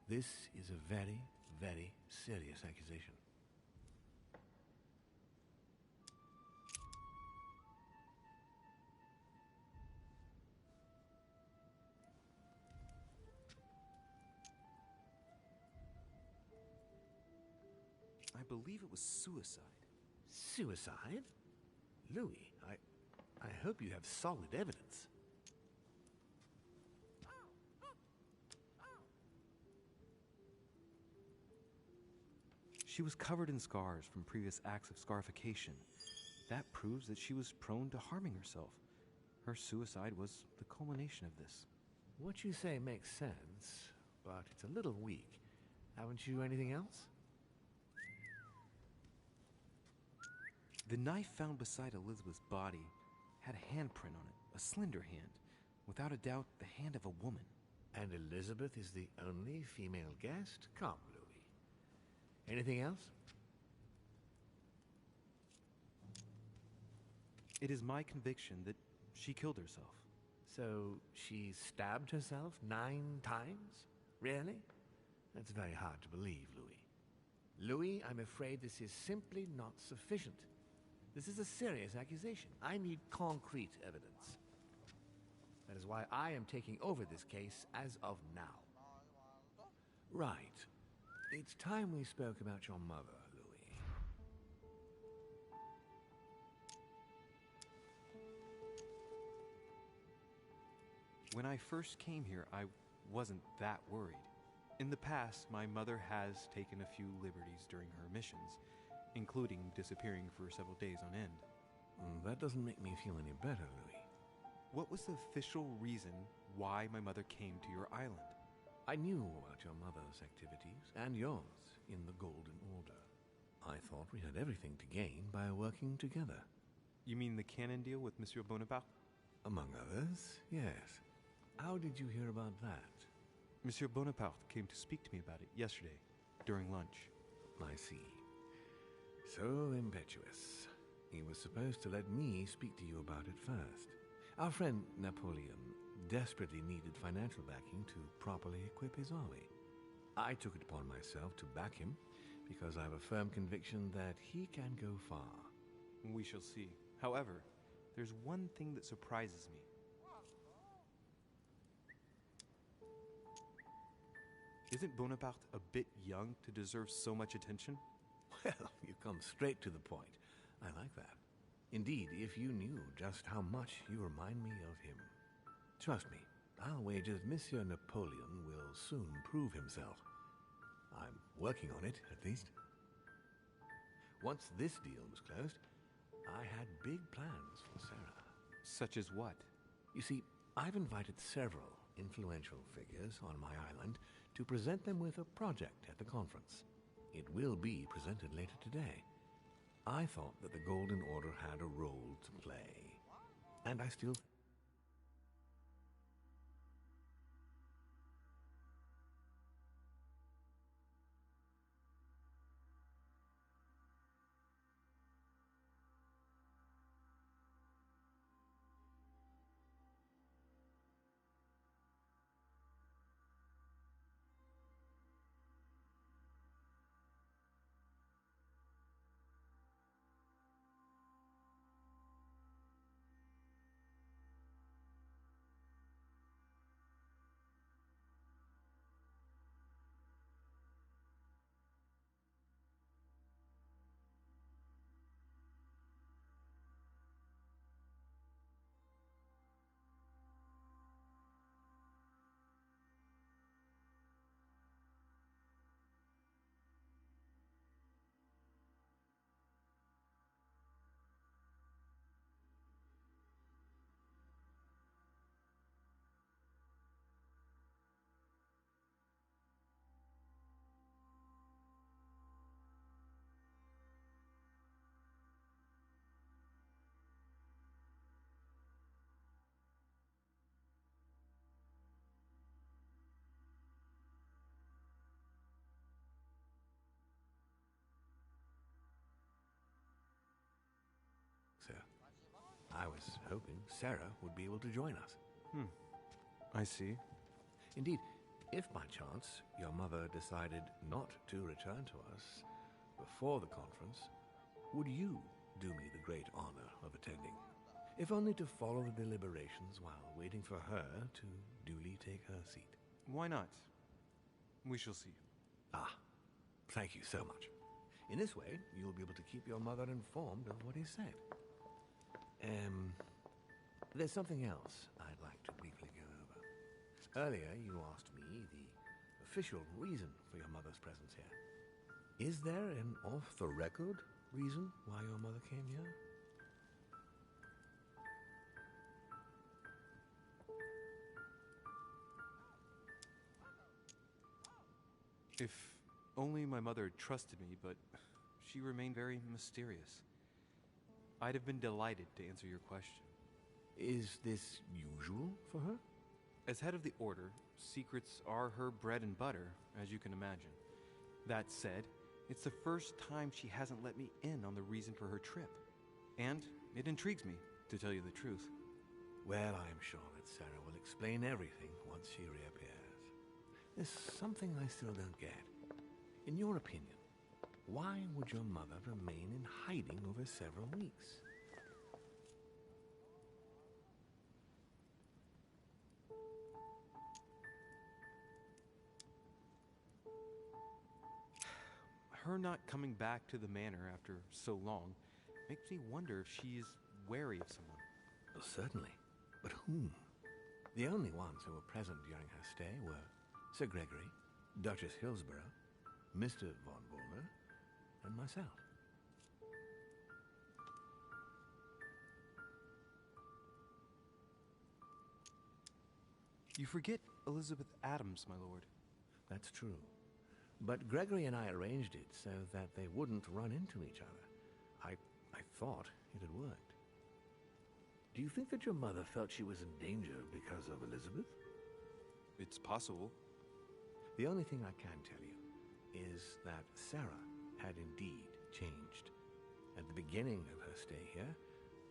Speaker 1: This is a very, very serious accusation.
Speaker 7: I believe it was suicide.
Speaker 1: Suicide? Louis, I hope you have solid evidence.
Speaker 7: She was covered in scars from previous acts of scarification. That proves that she was prone to harming herself. Her suicide was the culmination of this.
Speaker 1: What you say makes sense, but it's a little weak. Haven't you anything else?
Speaker 7: The knife found beside Elizabeth's body had a handprint on it, a slender hand. Without a doubt, the hand of a woman.
Speaker 1: And Elizabeth is the only female guest? Come, Louis. Anything else?
Speaker 7: It is my conviction that she killed herself.
Speaker 1: So she stabbed herself 9 times? Really? That's very hard to believe, Louis. Louis, I'm afraid this is simply not sufficient. This is a serious accusation. I need concrete evidence. That is why I am taking over this case as of now. Right. It's time we spoke about your mother, Louis.
Speaker 7: When I first came here, I wasn't that worried. In the past, my mother has taken a few liberties during her missions, including disappearing for several days on end.
Speaker 1: That doesn't make me feel any better, Louis.
Speaker 7: What was the official reason why my mother came to your island?
Speaker 1: I knew about your mother's activities, and yours, in the Golden Order. I thought we had everything to gain by working together.
Speaker 7: You mean the canon deal with Monsieur Bonaparte?
Speaker 1: Among others, yes. How did you hear about that?
Speaker 7: Monsieur Bonaparte came to speak to me about it yesterday, during lunch.
Speaker 1: I see. So impetuous. He was supposed to let me speak to you about it first. Our friend Napoleon desperately needed financial backing to properly equip his army. I took it upon myself to back him because I have a firm conviction that he can go far.
Speaker 7: We shall see. However, there's one thing that surprises me. Isn't Bonaparte a bit young to deserve so much attention?
Speaker 1: Well, you come straight to the point. I like that. Indeed, if you knew just how much you remind me of him. Trust me, I'll wager that Monsieur Napoleon will soon prove himself. I'm working on it, at least. Once this deal was closed, I had big plans for Sarah.
Speaker 7: Such as what?
Speaker 1: You see, I've invited several influential figures on my island to present them with a project at the conference. It will be presented later today. I thought that the Golden Order had a role to play. And I still... So, I was hoping Sarah would be able to join us.
Speaker 7: I see.
Speaker 1: Indeed, if by chance your mother decided not to return to us before the conference, would you do me the great honor of attending? If only to follow the deliberations while waiting for her to duly take her seat.
Speaker 7: Why not? We shall see.
Speaker 1: Ah, thank you so much. In this way, you'll be able to keep your mother informed of what is said. There's something else I'd like to briefly go over. Earlier, you asked me the official reason for your mother's presence here. Is there an off-the-record reason why your mother came here?
Speaker 7: If only my mother trusted me, but she remained very mysterious. I'd have been delighted to answer your question.
Speaker 1: Is this usual for her?
Speaker 7: As head of the Order, secrets are her bread and butter, as you can imagine. That said, it's the first time she hasn't let me in on the reason for her trip. And it intrigues me, to tell you the truth.
Speaker 1: Well, I'm sure that Sarah will explain everything once she reappears. There's something I still don't get. In your opinion, why would your mother remain in hiding over several weeks?
Speaker 7: Her not coming back to the manor after so long makes me wonder if she is wary of someone.
Speaker 1: Well, certainly. But whom? The only ones who were present during her stay were Sir Gregory, Duchess Hillsborough, Mr. von Boulder, and myself.
Speaker 7: You forget Elizabeth Adams, my lord.
Speaker 1: That's true. But Gregory and I arranged it so that they wouldn't run into each other. I thought it had worked. Do you think that your mother felt she was in danger because of Elizabeth?
Speaker 7: It's possible.
Speaker 1: The only thing I can tell you is that Sarah had indeed changed. At the beginning of her stay here,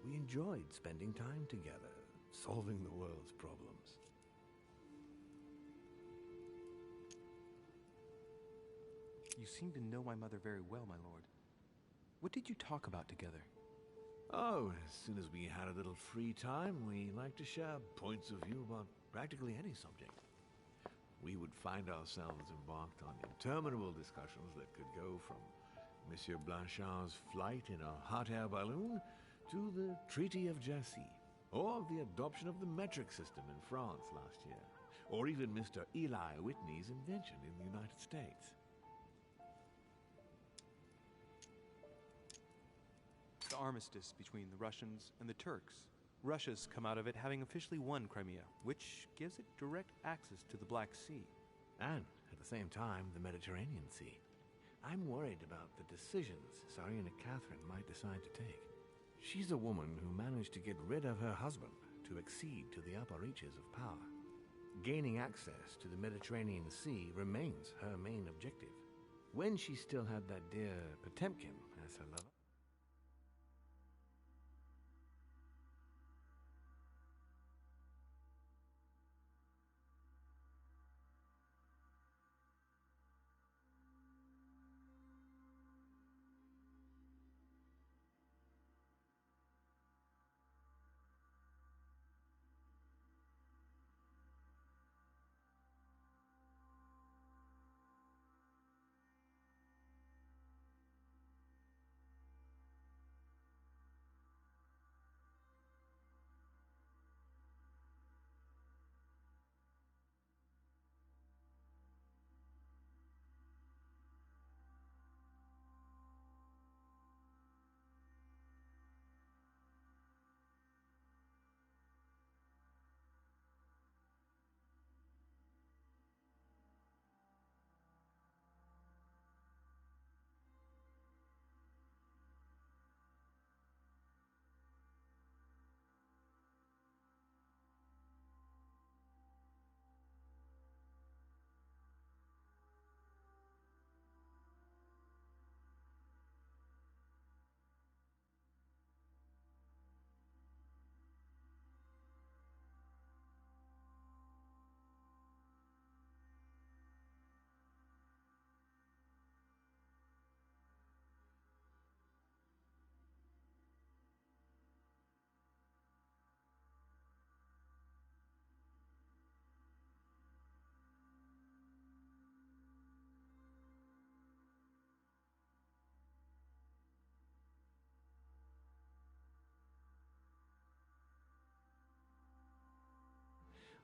Speaker 1: we enjoyed spending time together, solving the world's problems.
Speaker 7: You seem to know my mother very well, my lord. What did you talk about together?
Speaker 1: Oh, as soon as we had a little free time, we liked to share points of view about practically any subject. We would find ourselves embarked on interminable discussions that could go from Monsieur Blanchard's flight in a hot air balloon to the Treaty of Jassy, or the adoption of the metric system in France last year, or even Mr. Eli Whitney's invention in the United States.
Speaker 7: The armistice between the Russians and the Turks. Russia's come out of it having officially won Crimea, which gives it direct access to the Black Sea.
Speaker 1: And, at the same time, the Mediterranean Sea. I'm worried about the decisions Tsarina Catherine might decide to take. She's a woman who managed to get rid of her husband to accede to the upper reaches of power. Gaining access to the Mediterranean Sea remains her main objective. When she still had that dear Potemkin as her lover.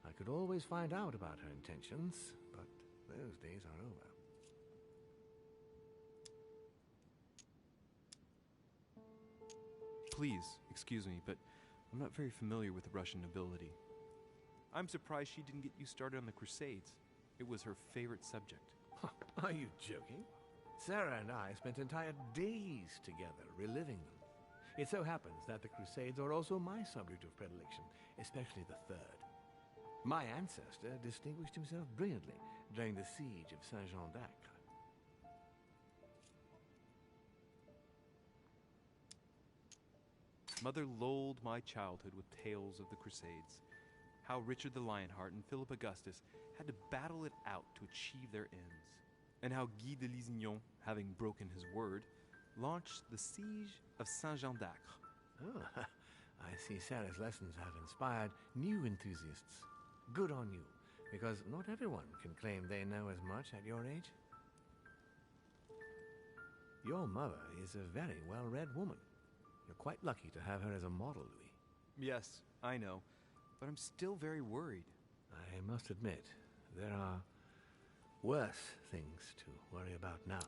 Speaker 1: I could always find out about her intentions, but those days are over.
Speaker 7: Please, excuse me, but I'm not very familiar with the Russian nobility. I'm surprised she didn't get you started on the Crusades. It was her favorite subject.
Speaker 1: Are you joking? Sarah and I spent entire days together reliving them. It so happens that the Crusades are also my subject of predilection, especially the third. My ancestor distinguished himself brilliantly during the siege of Saint-Jean d'Acre.
Speaker 7: Mother lulled my childhood with tales of the Crusades. How Richard the Lionheart and Philip Augustus had to battle it out to achieve their ends. And how Guy de Lusignan, having broken his word, launched the siege of Saint-Jean d'Acre.
Speaker 1: Oh, I see Sarah's lessons have inspired new enthusiasts. Good on you, because not everyone can claim they know as much at your age. Your mother is a very well-read woman. You're quite lucky to have her as a model, Louis.
Speaker 7: Yes, I know, but I'm still very worried.
Speaker 1: I must admit, there are worse things to worry about now.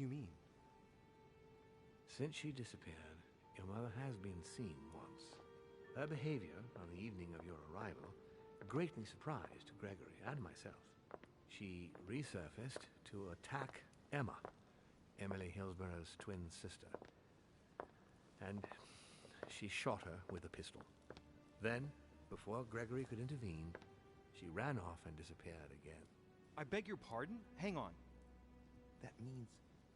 Speaker 7: you mean?
Speaker 1: Since she disappeared, your mother has been seen once. Her behavior on the evening of your arrival greatly surprised Gregory and myself. She resurfaced to attack Emma, Emily Hillsborough's twin sister. And she shot her with a pistol. Then, before Gregory could intervene, she ran off and disappeared again.
Speaker 7: I beg your pardon? Hang on. That means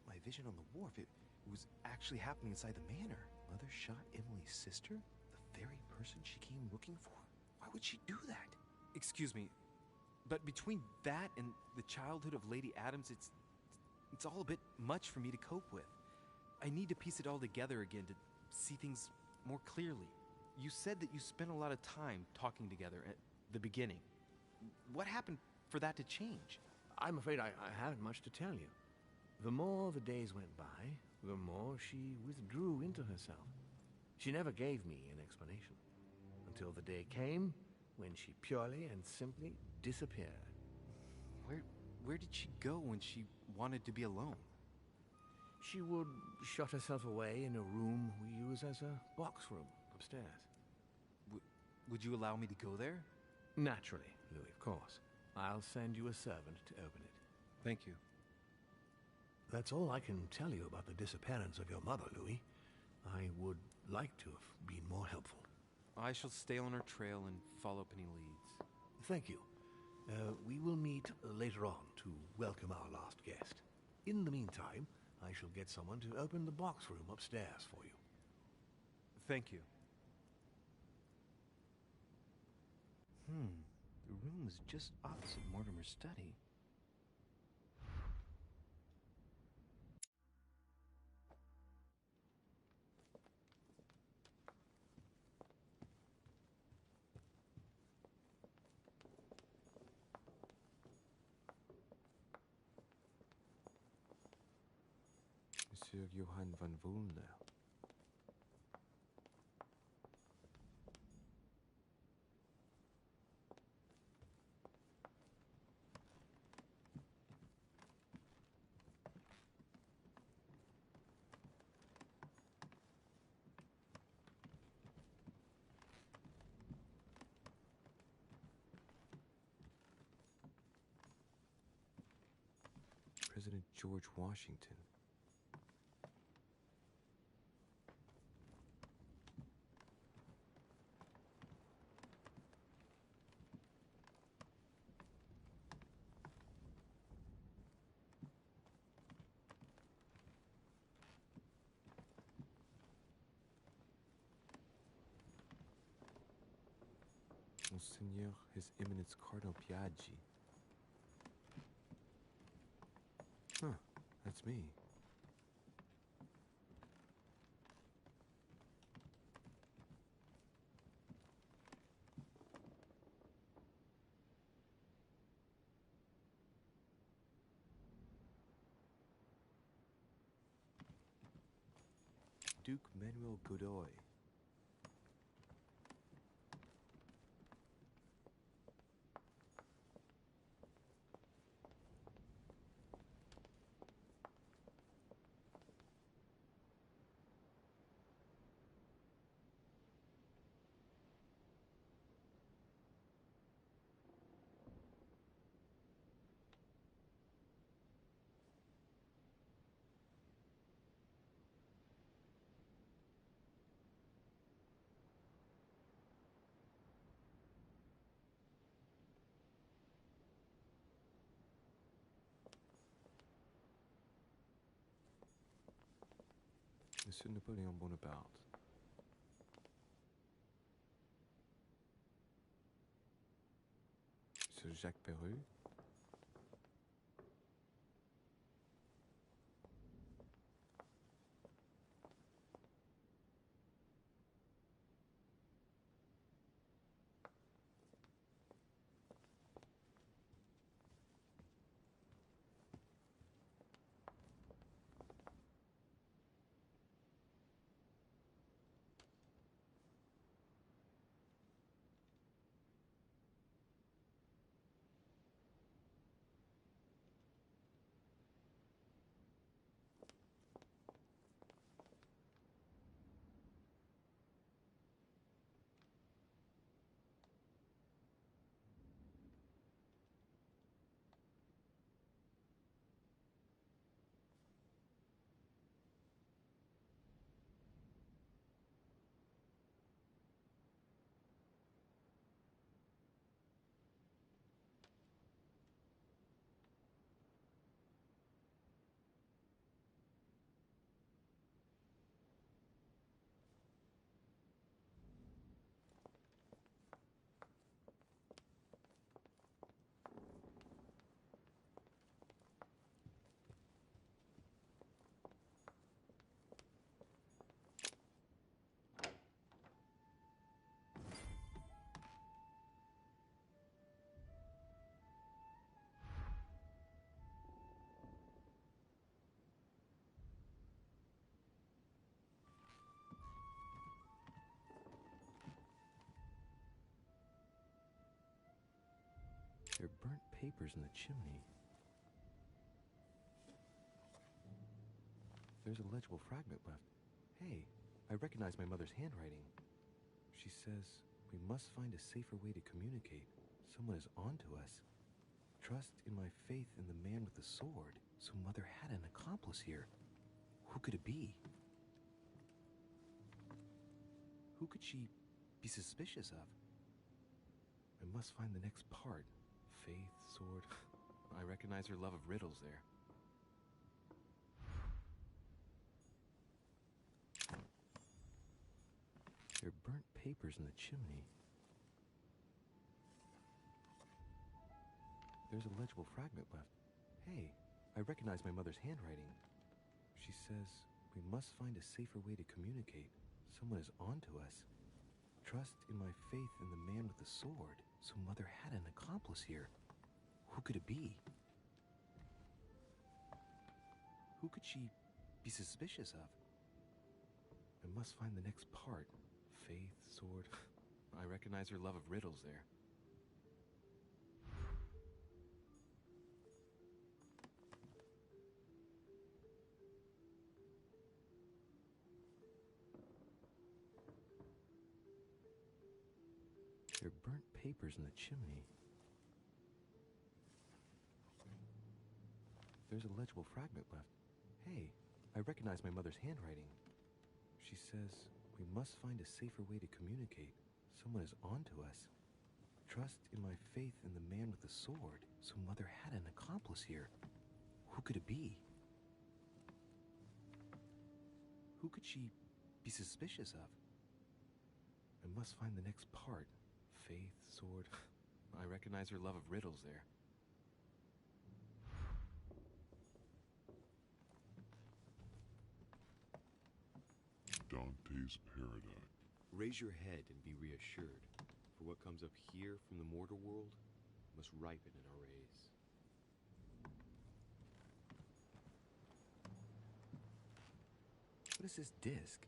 Speaker 7: my vision on the wharf, it was actually happening inside the manor. Mother shot Emily's sister? The very person she came looking for? Why would she do that? Excuse me, but between that and the childhood of Lady Adams, it's all a bit much for me to cope with. I need to piece it all together again to see things more clearly. You said that you spent a lot of time talking together at the beginning. What happened for that to change?
Speaker 1: I'm afraid I haven't much to tell you. The more the days went by, the more she withdrew into herself. She never gave me an explanation, until the day came when she purely and simply disappeared.
Speaker 7: Where did she go when she wanted to be alone?
Speaker 1: She would shut herself away in a room we use as a box room upstairs.
Speaker 7: Would you allow me to go there?
Speaker 1: Naturally, Louis, of course. I'll send you a servant to open it.
Speaker 7: Thank you.
Speaker 1: That's all I can tell you about the disappearance of your mother, Louis. I would like to have been more helpful.
Speaker 7: I shall stay on her trail and follow up any leads.
Speaker 1: Thank you. We will meet later on to welcome our last guest. In the meantime, I shall get someone to open the box room upstairs for you.
Speaker 7: Thank you. The room is just opposite Mortimer's study.
Speaker 2: Monsieur Johann van Woolner. President George Washington. Monseigneur, His Eminence Cardinal Piaggi. Huh, that's me. Duke Manuel Godoy. Monsieur Napoléon Bonaparte. Monsieur Jacques Perru.
Speaker 7: There are burnt papers in the chimney. There's a legible fragment left. Hey, I recognize my mother's handwriting. She says, we must find a safer way to communicate. Someone is onto us. Trust in my faith in the man with the sword. So Mother had an accomplice here. Who could it be? Who could she be suspicious of? I must find the next part. Faith, sword. I recognize her love of riddles there. There are burnt papers in the chimney. There's a legible fragment left. Hey, I recognize my mother's handwriting. She says, we must find a safer way to communicate. Someone is onto us. Trust in my faith in the man with the sword. So Mother had an accomplice here. Who could it be? Who could she be suspicious of? I must find the next part. Faith, sword. I recognize her love of riddles there. There are burnt papers in the chimney. There's a legible fragment left. Hey, I recognize my mother's handwriting. She says, we must find a safer way to communicate. Someone is onto us. Trust in my faith in the man with the sword. So Mother had an accomplice here. Who could it be? Who could she be suspicious of? I must find the next part. Faith, sword. I recognize her love of riddles there.
Speaker 4: Dante's Paradise.
Speaker 2: Raise your head and be reassured, for what comes up here from the mortal world must ripen in our rays.
Speaker 7: What is this disc?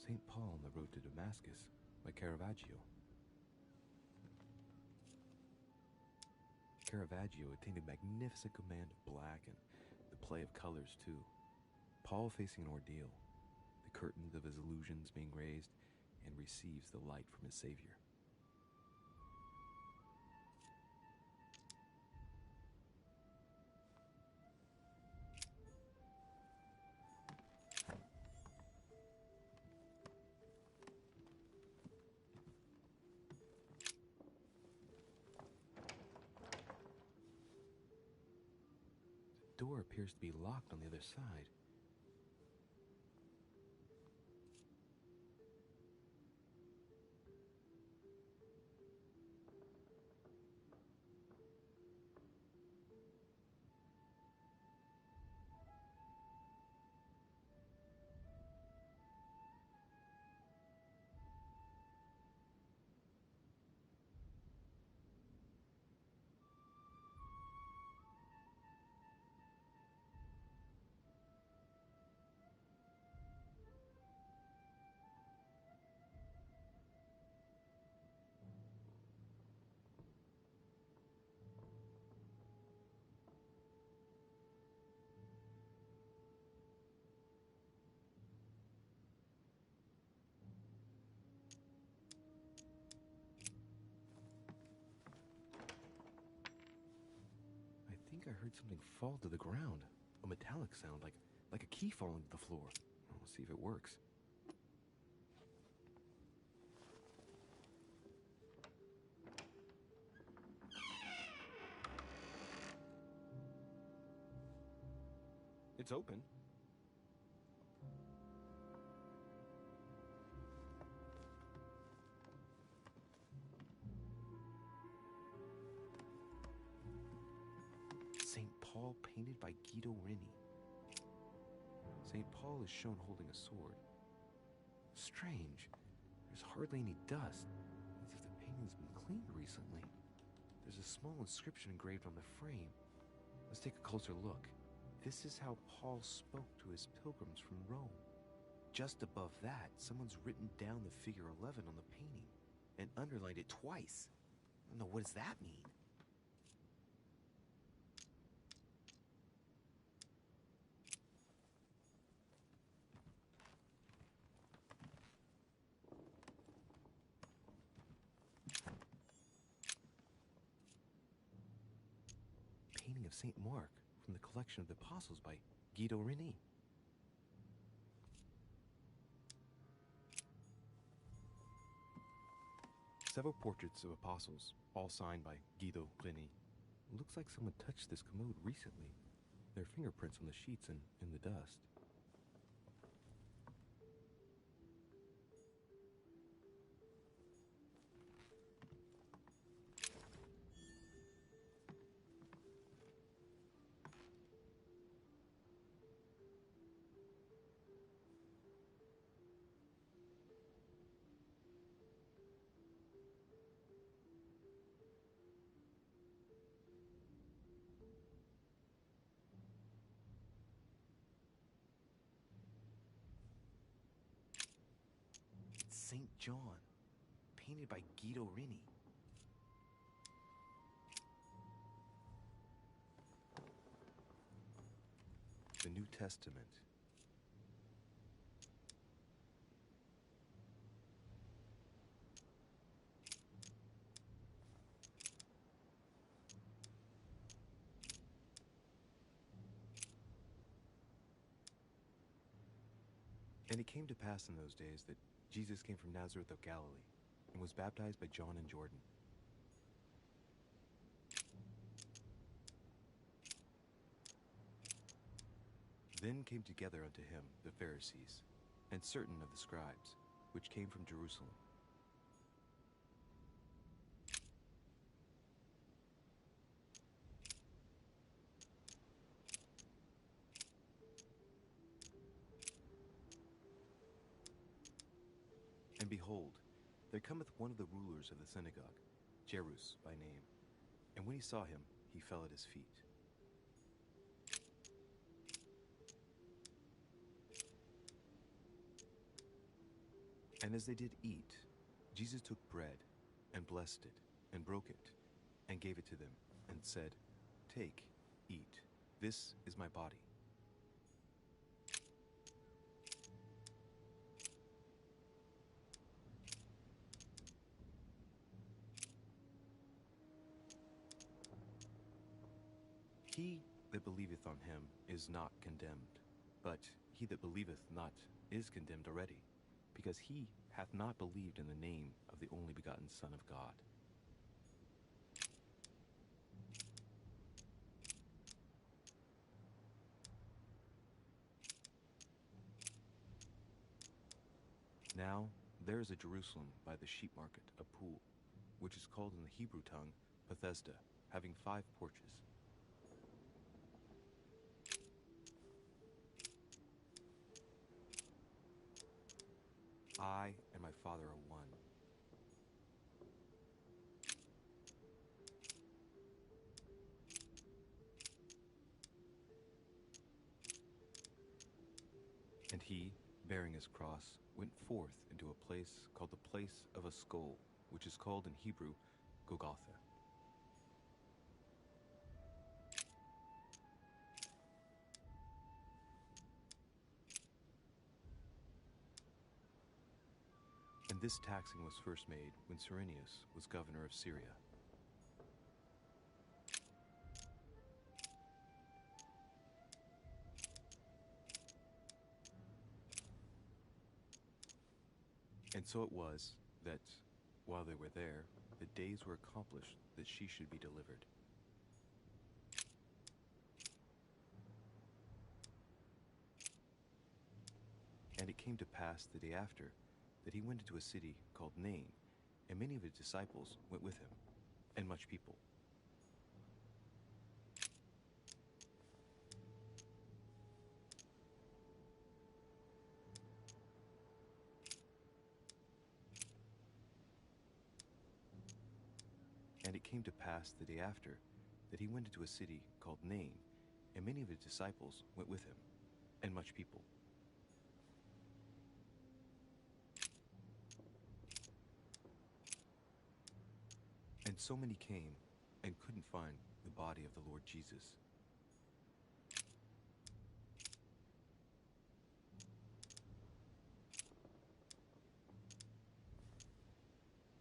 Speaker 7: St. Paul on the road to Damascus by Caravaggio. Caravaggio attained a magnificent command of black and the play of colors too. Paul facing an ordeal, the curtains of his illusions being raised, and receives the light from his Savior. The door appears to be locked on the other side. I think I heard something fall to the ground. A metallic sound, like a key falling to the floor. We'll see if it works. It's open. St. Paul painted by Guido Rini. St. Paul is shown holding a sword. Strange. There's hardly any dust, as if the painting's been cleaned recently. There's a small inscription engraved on the frame. Let's take a closer look. This is how Paul spoke to his pilgrims from Rome. Just above that, someone's written down the figure 11 on the painting and underlined it twice. I don't know, what does that mean? Painting of Saint Mark from the collection of the Apostles by Guido Reni. Several portraits of apostles, all signed by Guido Reni. Looks like someone touched this commode recently. There are fingerprints on the sheets and in the dust. St. John, painted by Guido Reni. The New Testament. And it came to pass in those days that Jesus came from Nazareth of Galilee and was baptized by John in Jordan. Then came together unto him the Pharisees and certain of the scribes, which came from Jerusalem. And behold, there cometh one of the rulers of the synagogue, Jairus by name. And when he saw him, he fell at his feet. And as they did eat, Jesus took bread, and blessed it, and broke it, and gave it to them, and said, Take, eat, this is my body. He that believeth on him is not condemned, but he that believeth not is condemned already, because he hath not believed in the name of the only begotten Son of God. Now there is at Jerusalem by the sheep market a pool, which is called in the Hebrew tongue Bethesda, having 5 porches. I and my Father are one. And he, bearing his cross, went forth into a place called the place of a skull, which is called in Hebrew Golgotha. And this taxing was first made when Cyrenius was governor of Syria. And so it was that, while they were there, the days were accomplished that she should be delivered. And it came to pass the day after, that he went into a city called Nain, and many of his disciples went with him, and much people. And it came to pass the day after that he went into a city called Nain, and many of his disciples went with him, and much people. And so many came and couldn't find the body of the Lord Jesus.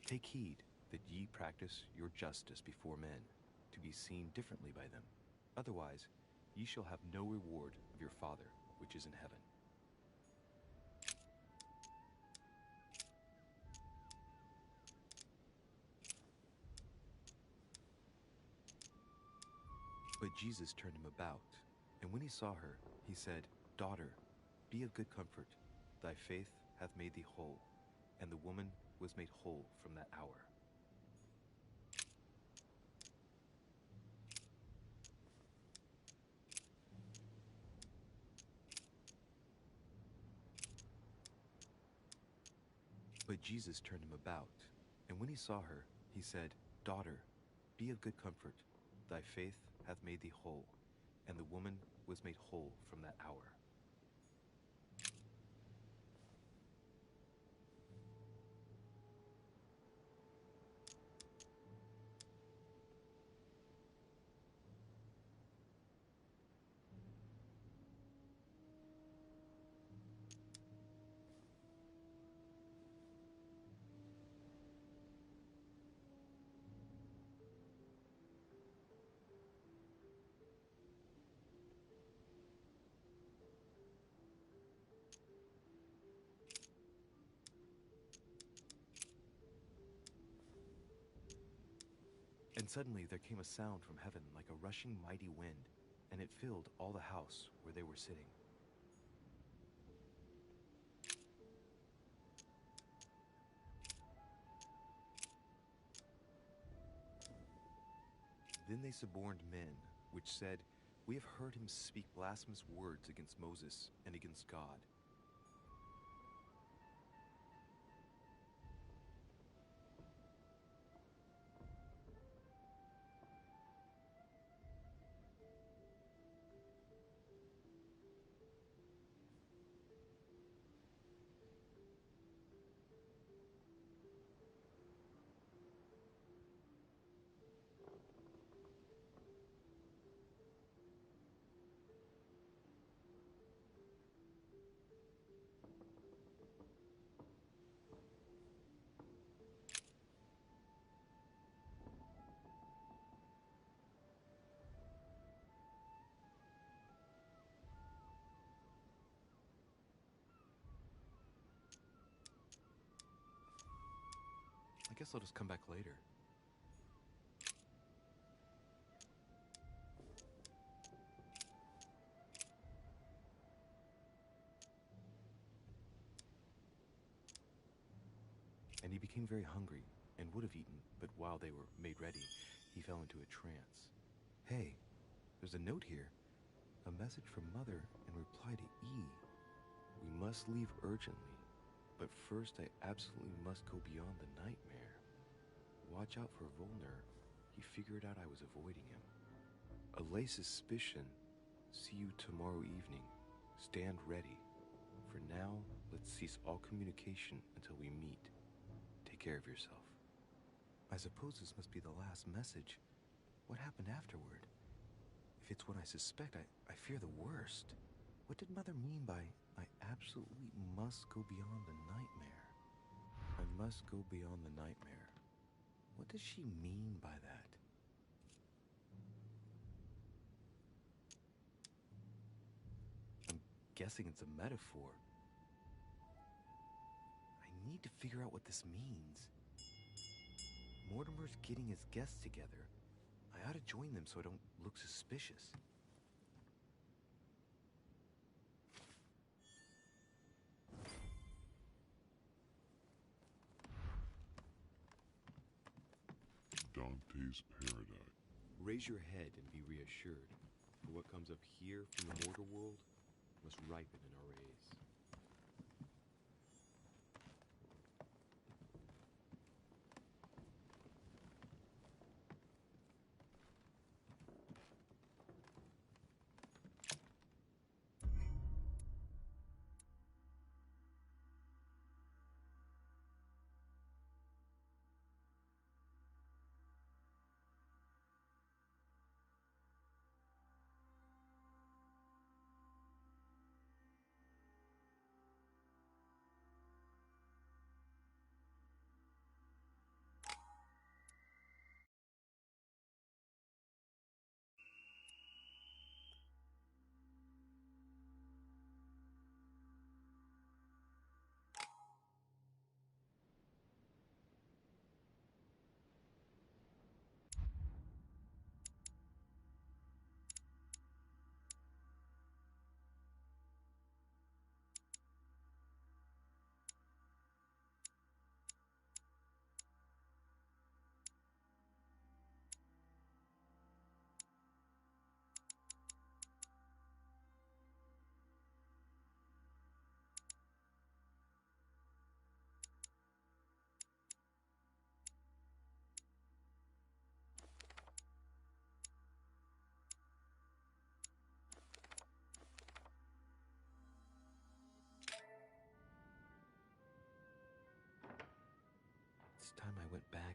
Speaker 7: Take heed that ye practice your justice before men, to be seen differently by them. Otherwise, ye shall have no reward of your Father which is in heaven. But Jesus turned him about, and when he saw her, he said, Daughter, be of good comfort. Thy faith hath made thee whole. And the woman was made whole from that hour. But Jesus turned him about, and when he saw her, he said, Daughter, be of good comfort. Thy faith hath made thee whole. And the woman was made whole from that hour. And suddenly there came a sound from heaven like a rushing mighty wind, and it filled all the house where they were sitting. Then they suborned men, which said, We have heard him speak blasphemous words against Moses and against God. I guess I'll just come back later. And he became very hungry and would have eaten, but while they were made ready, he fell into a trance. Hey, there's a note here. A message from Mother in reply to E. We must leave urgently, but first I absolutely must go beyond the nightmare. Watch out for Volner. He figured out I was avoiding him. Allay suspicion. See you tomorrow evening. Stand ready. For now, let's cease all communication until we meet. Take care of yourself. I suppose this must be the last message. What happened afterward? If it's what I suspect, I fear the worst. What did Mother mean by, I absolutely must go beyond the nightmare? I must go beyond the nightmare. What does she mean by that? I'm guessing it's a metaphor. I need to figure out what this means. Mortimer's getting his guests together. I ought to join them so I don't look suspicious.
Speaker 4: Dante's Paradise.
Speaker 2: Raise your head and be reassured, for what comes up here from the mortal world must ripen in our rays.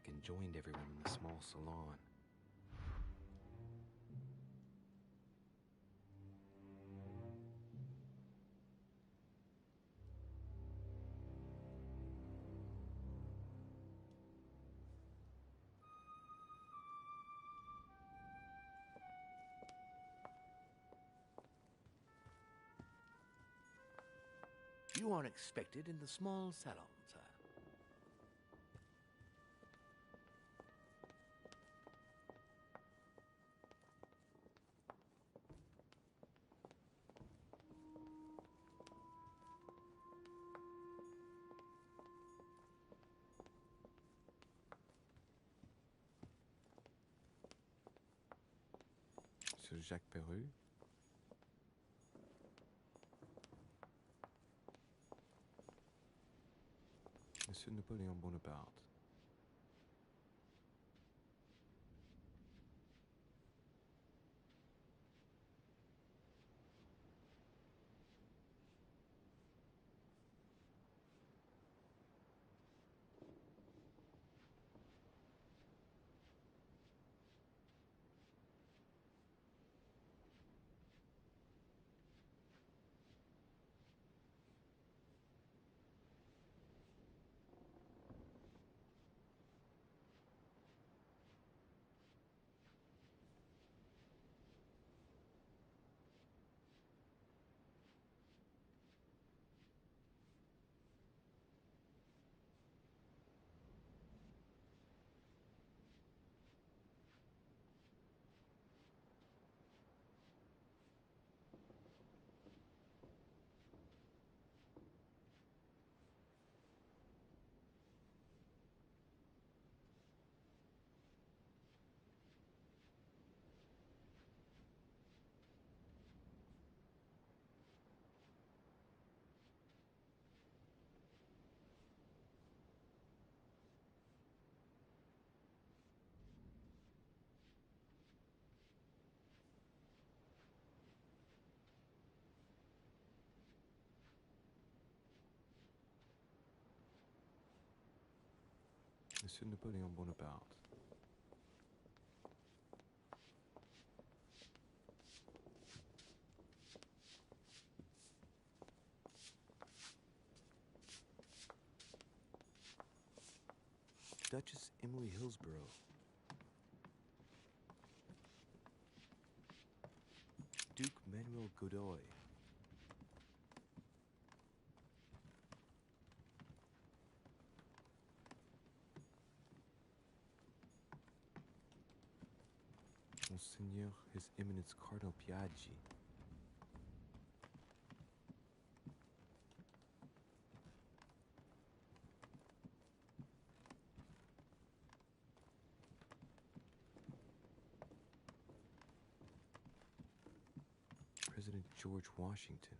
Speaker 7: and joined everyone in the small salon.
Speaker 11: You are expected in the small salon, sir.
Speaker 7: Monsieur Jacques Perru? Monsieur Napoléon Bonaparte. Monsieur Napoléon Bonaparte. Duchess Emily Hillsborough. Duke Manuel Godoy. Monseigneur His Eminence Cardinal Piaggi. President George Washington.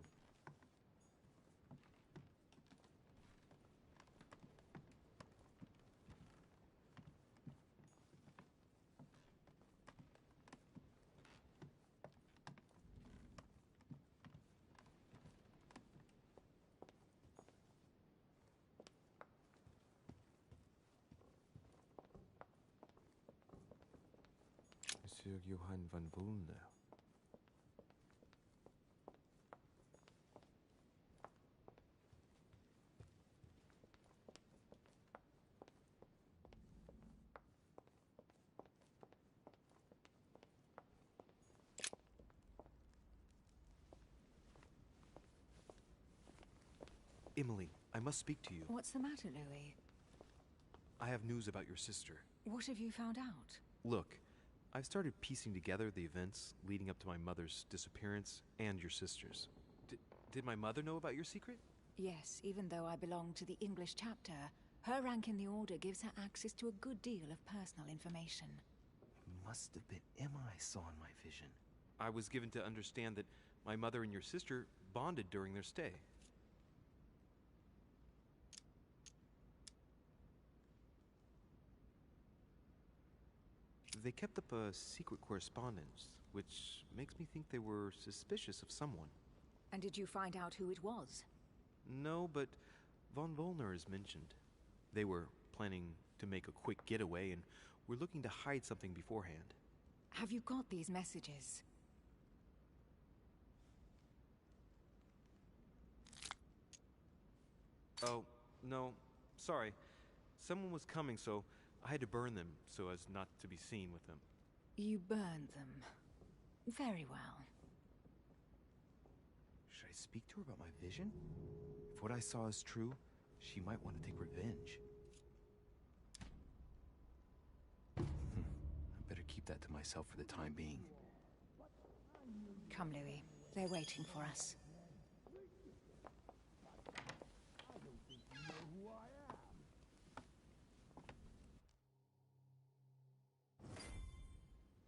Speaker 7: Monsieur Johann van Volner. Emily, I must speak to you.
Speaker 10: What's the matter, Louis?
Speaker 7: I have news about your sister.
Speaker 10: What have you found out?
Speaker 7: Look, I've started piecing together the events leading up to my mother's disappearance and your sister's. Did my mother know about your secret?
Speaker 10: Yes, even though I belong to the English chapter, her rank in the Order gives her access to a good deal of personal information.
Speaker 7: Must have been Emma I saw in my vision. I was given to understand that my mother and your sister bonded during their stay. They kept up a secret correspondence, which makes me think they were suspicious of someone.
Speaker 10: And did you find out who it was?
Speaker 7: No, but von Volner is mentioned. They were planning to make a quick getaway, and we're looking to hide something beforehand.
Speaker 10: Have you got these messages?
Speaker 7: Oh, no. Sorry. Someone was coming, so I had to burn them so as not to be seen with them.
Speaker 10: You burned them. Very well.
Speaker 7: Should I speak to her about my vision? If what I saw is true, she might want to take revenge. I better keep that to myself for the time being.
Speaker 10: Come, Louis. They're waiting for us.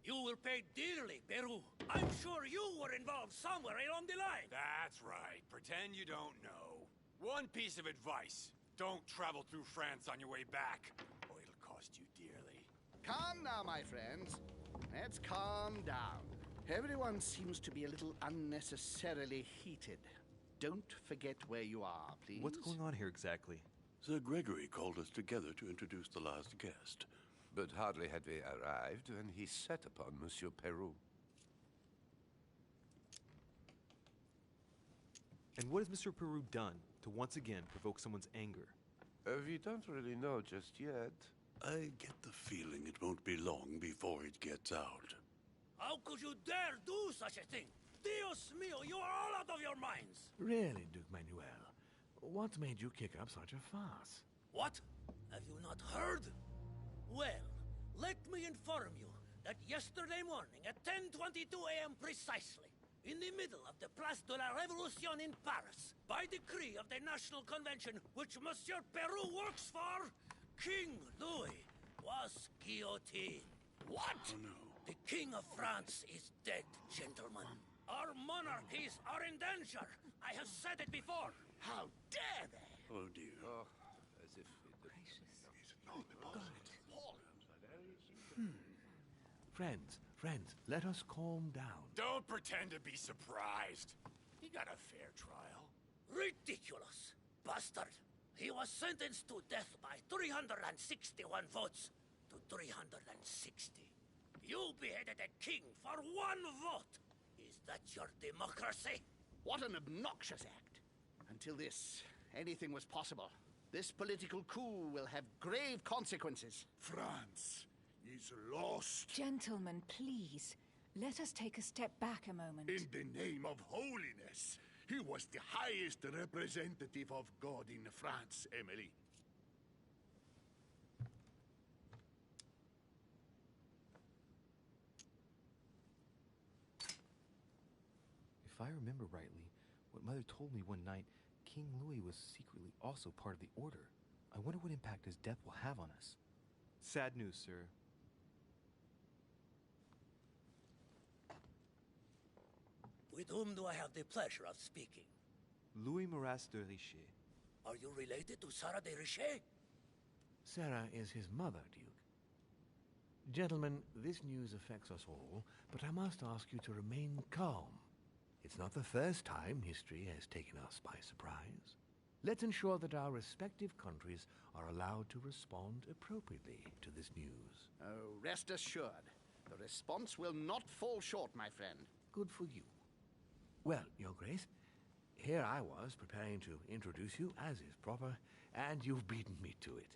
Speaker 12: You will pay dearly, Peru. I'm sure you were involved somewhere along the line.
Speaker 8: That's right. Pretend you don't know. One piece of advice. Don't travel through France on your way back, or it'll cost you dearly.
Speaker 3: Calm now, my friends. Let's calm down. Everyone seems to be a little unnecessarily heated. Don't forget where you are, please.
Speaker 7: What's going on here exactly?
Speaker 6: Sir Gregory called us together to introduce the last guest.
Speaker 5: But hardly had we arrived when he set upon Monsieur Peru.
Speaker 7: And what has Mr. Peru done to once again provoke someone's anger?
Speaker 5: We don't really know just yet.
Speaker 6: I get the feeling it won't be long before it gets out.
Speaker 12: How could you dare do such a thing? Dios mío, you are all out of your minds!
Speaker 11: Really, Duke Manuel? What made you kick up such a fuss?
Speaker 12: What? Have you not heard? Well, let me inform you that yesterday morning at 10:22 a.m. precisely, in the middle of the Place de la Révolution in Paris, by decree of the National Convention which Monsieur Peru works for, King Louis was guillotined.
Speaker 3: What?
Speaker 6: Oh, no.
Speaker 12: The King of France is dead, gentlemen. Our monarchies are in danger. I have said it before.
Speaker 3: How dare they?
Speaker 6: Oh, dear.
Speaker 5: Oh, as if it...
Speaker 11: Friends, let us calm down.
Speaker 8: Don't pretend to be surprised. He got a fair trial.
Speaker 12: Ridiculous! Bastard! He was sentenced to death by 361 votes to 360. You beheaded a king for one vote! Is that your democracy?
Speaker 3: What an obnoxious act. Until this, anything was possible. This political coup will have grave consequences.
Speaker 1: France is lost.
Speaker 10: Gentlemen, please. Let us take a step back a moment.
Speaker 1: In the name of holiness. He was the highest representative of God in France, Emily.
Speaker 7: If I remember rightly, what Mother told me one night, King Louis was secretly also part of the Order. I wonder what impact his death will have on us. Sad news, sir.
Speaker 12: With whom do I have the pleasure of speaking?
Speaker 7: Louis Maras de Richet.
Speaker 12: Are you related to Sarah de Richet?
Speaker 11: Sarah is his mother, Duke. Gentlemen, this news affects us all, but I must ask you to remain calm. It's not the first time history has taken us by surprise. Let's ensure that our respective countries are allowed to respond appropriately to this news.
Speaker 3: Oh, rest assured. The response will not fall short, my friend.
Speaker 11: Good for you. Well, Your Grace, here I was preparing to introduce you as is proper, and you've beaten me to it.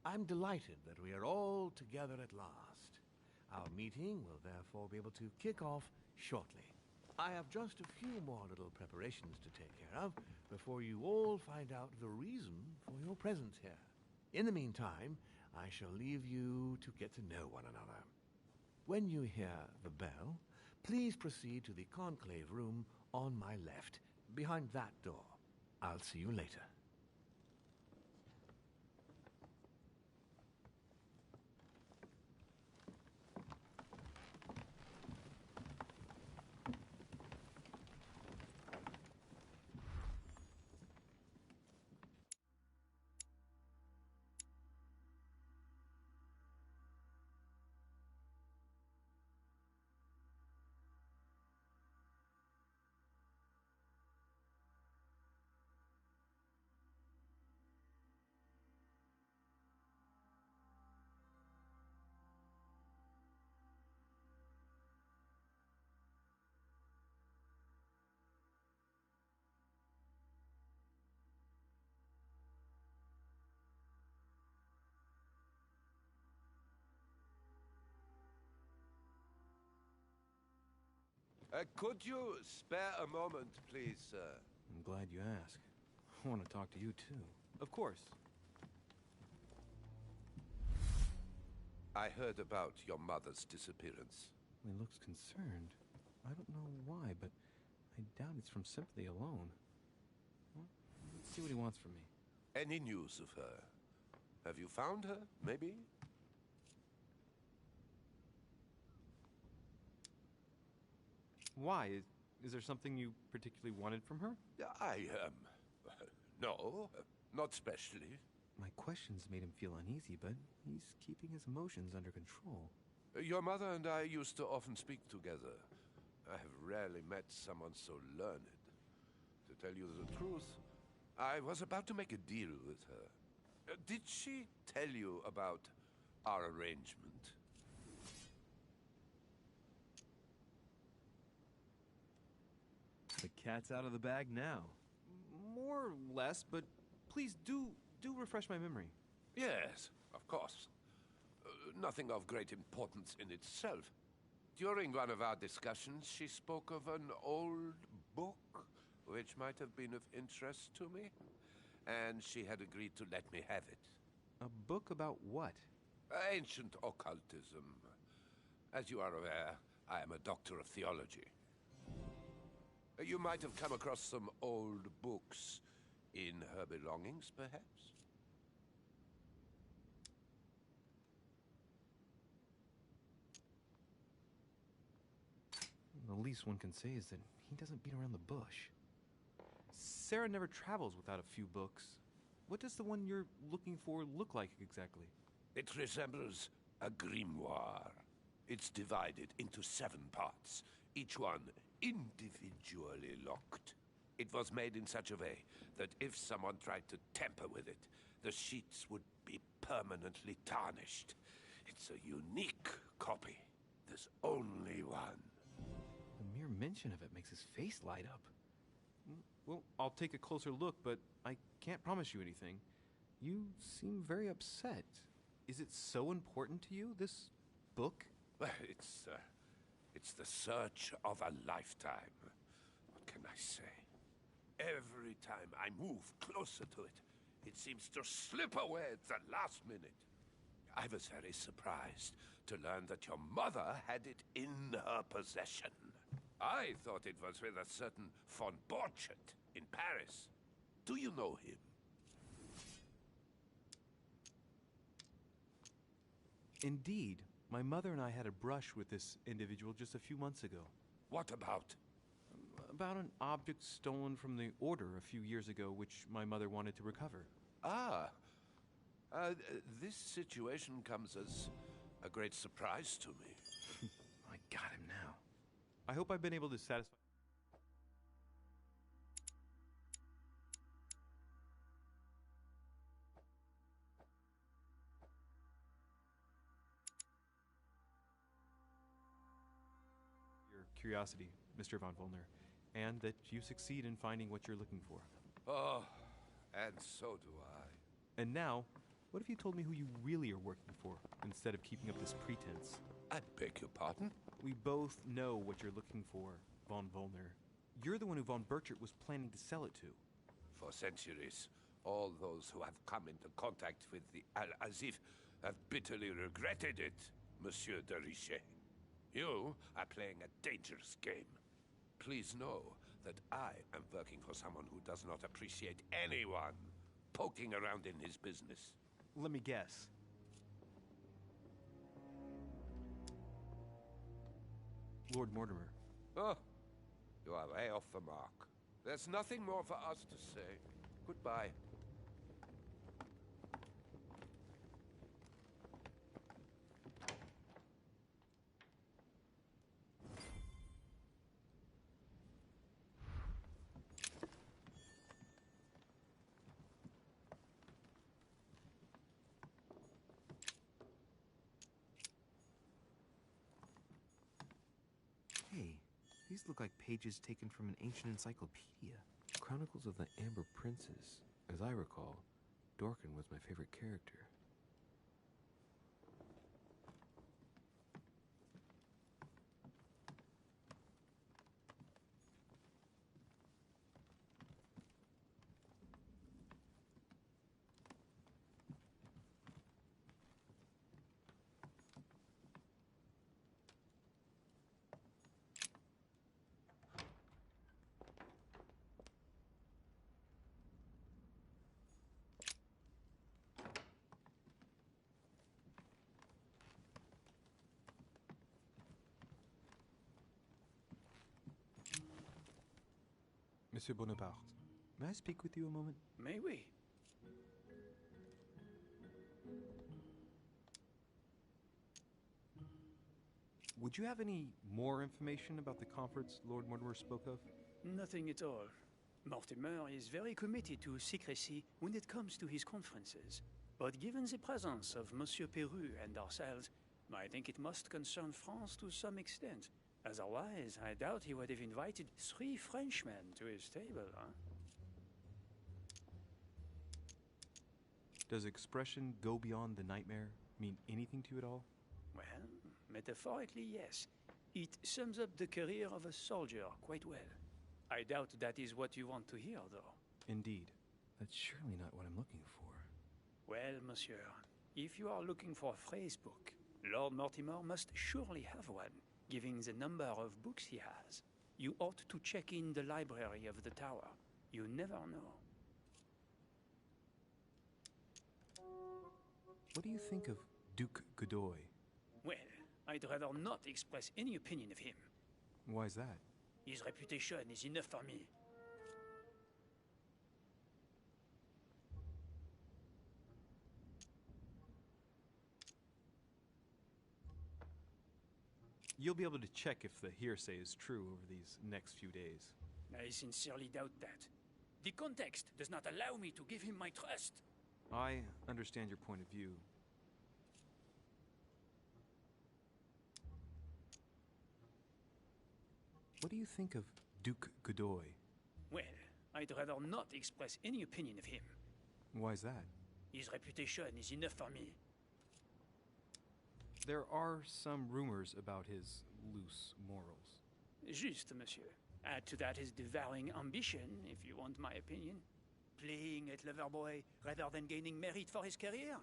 Speaker 11: I'm delighted that we are all together at last. Our meeting will therefore be able to kick off shortly. I have just a few more little preparations to take care of before you all find out the reason for your presence here. In the meantime, I shall leave you to get to know one another. When you hear the bell, please proceed to the conclave room on my left, behind that door. I'll see you later.
Speaker 5: Could you spare a moment, please, sir?
Speaker 7: I'm glad you asked. I want to talk to you, too. Of course.
Speaker 5: I heard about your mother's disappearance.
Speaker 7: He looks concerned. I don't know why, but I doubt it's from sympathy alone. Well, let's see what he wants from me.
Speaker 5: Any news of her? Have you found her, maybe?
Speaker 7: Why? Is there something you particularly wanted from her?
Speaker 5: No, not specially.
Speaker 7: My questions made him feel uneasy, but he's keeping his emotions under control.
Speaker 5: Your mother and I used to often speak together. I have rarely met someone so learned. To tell you the truth, I was about to make a deal with her. Did she tell you about our arrangement?
Speaker 7: The cat's out of the bag now. More or less, but please do refresh my memory.
Speaker 5: Yes, of course. Nothing of great importance in itself. During one of our discussions, she spoke of an old book which might have been of interest to me, and she had agreed to let me have it.
Speaker 7: A book about what?
Speaker 5: Ancient occultism. As you are aware, I am a doctor of theology. You might have come across some old books in her belongings, perhaps?
Speaker 7: The least one can say is that he doesn't beat around the bush. Sarah never travels without a few books. What does the one you're looking for look like exactly?
Speaker 5: It resembles a grimoire. It's divided into 7 parts, each one individually locked. It was made in such a way that if someone tried to tamper with it, the sheets would be permanently tarnished. It's a unique copy. There's only one.
Speaker 7: The mere mention of it makes his face light up. Well, I'll take a closer look, but I can't promise you anything. You seem very upset. Is it so important to you, this book?
Speaker 5: Well, it's the search of a lifetime. What can I say? Every time I move closer to it, it seems to slip away at the last minute. I was very surprised to learn that your mother had it in her possession. I thought it was with a certain von Borchet in Paris. Do you know him?
Speaker 7: Indeed. My mother and I had a brush with this individual just a few months ago.
Speaker 5: What about?
Speaker 7: About an object stolen from the Order a few years ago, which my mother wanted to recover.
Speaker 5: This situation comes as a great surprise to me.
Speaker 7: I got him now. I hope I've been able to satisfy... your curiosity, Mr. von Volner, and that you succeed in finding what you're looking for.
Speaker 5: Oh, and so do I.
Speaker 7: And now, what if you told me who you really are working for, instead of keeping up this pretense?
Speaker 5: I beg your pardon?
Speaker 7: We both know what you're looking for, von Volner. You're the one who von Burchert was planning to sell it to.
Speaker 5: For centuries, all those who have come into contact with the Al-Azif have bitterly regretted it, Monsieur de Richet. You are playing a dangerous game. Please know that I am working for someone who does not appreciate anyone poking around in his business.
Speaker 7: Let me guess. Lord Mortimer.
Speaker 5: Oh, you are way off the mark. There's nothing more for us to say. Goodbye.
Speaker 7: Hey, these look like pages taken from an ancient encyclopedia. Chronicles of the Amber Princes. As I recall, Dorkin was my favorite character. Monsieur Bonaparte, may I speak with you a moment?
Speaker 9: May we?
Speaker 7: Would you have any more information about the conference Lord Mortimer spoke of?
Speaker 9: Nothing at all. Mortimer is very committed to secrecy when it comes to his conferences. But given the presence of Monsieur Peru and ourselves, I think it must concern France to some extent. Otherwise, I doubt he would have invited 3 Frenchmen to his table, huh?
Speaker 7: Does expression go beyond the nightmare mean anything to you at all?
Speaker 9: Well, metaphorically, yes. It sums up the career of a soldier quite well. I doubt that is what you want to hear, though.
Speaker 7: Indeed. That's surely not what I'm looking for.
Speaker 9: Well, monsieur, if you are looking for a phrase book, Lord Mortimer must surely have one, given the number of books he has. You ought to check in the library of the tower. You never know.
Speaker 7: What do you think of Duke Godoy?
Speaker 9: Well, I'd rather not express any opinion of him.
Speaker 7: Why is that?
Speaker 9: His reputation is enough for me.
Speaker 7: You'll be able to check if the hearsay is true over these next few days.
Speaker 9: I sincerely doubt that. The context does not allow me to give him my trust.
Speaker 7: I understand your point of view. What do you think of Duke Godoy?
Speaker 9: Well, I'd rather not express any opinion of him.
Speaker 7: Why is that?
Speaker 9: His reputation is enough for me.
Speaker 7: There are some rumors about his loose morals.
Speaker 9: Juste, monsieur. Add to that his devouring ambition, if you want my opinion. Playing at lover boy rather than gaining merit for his career.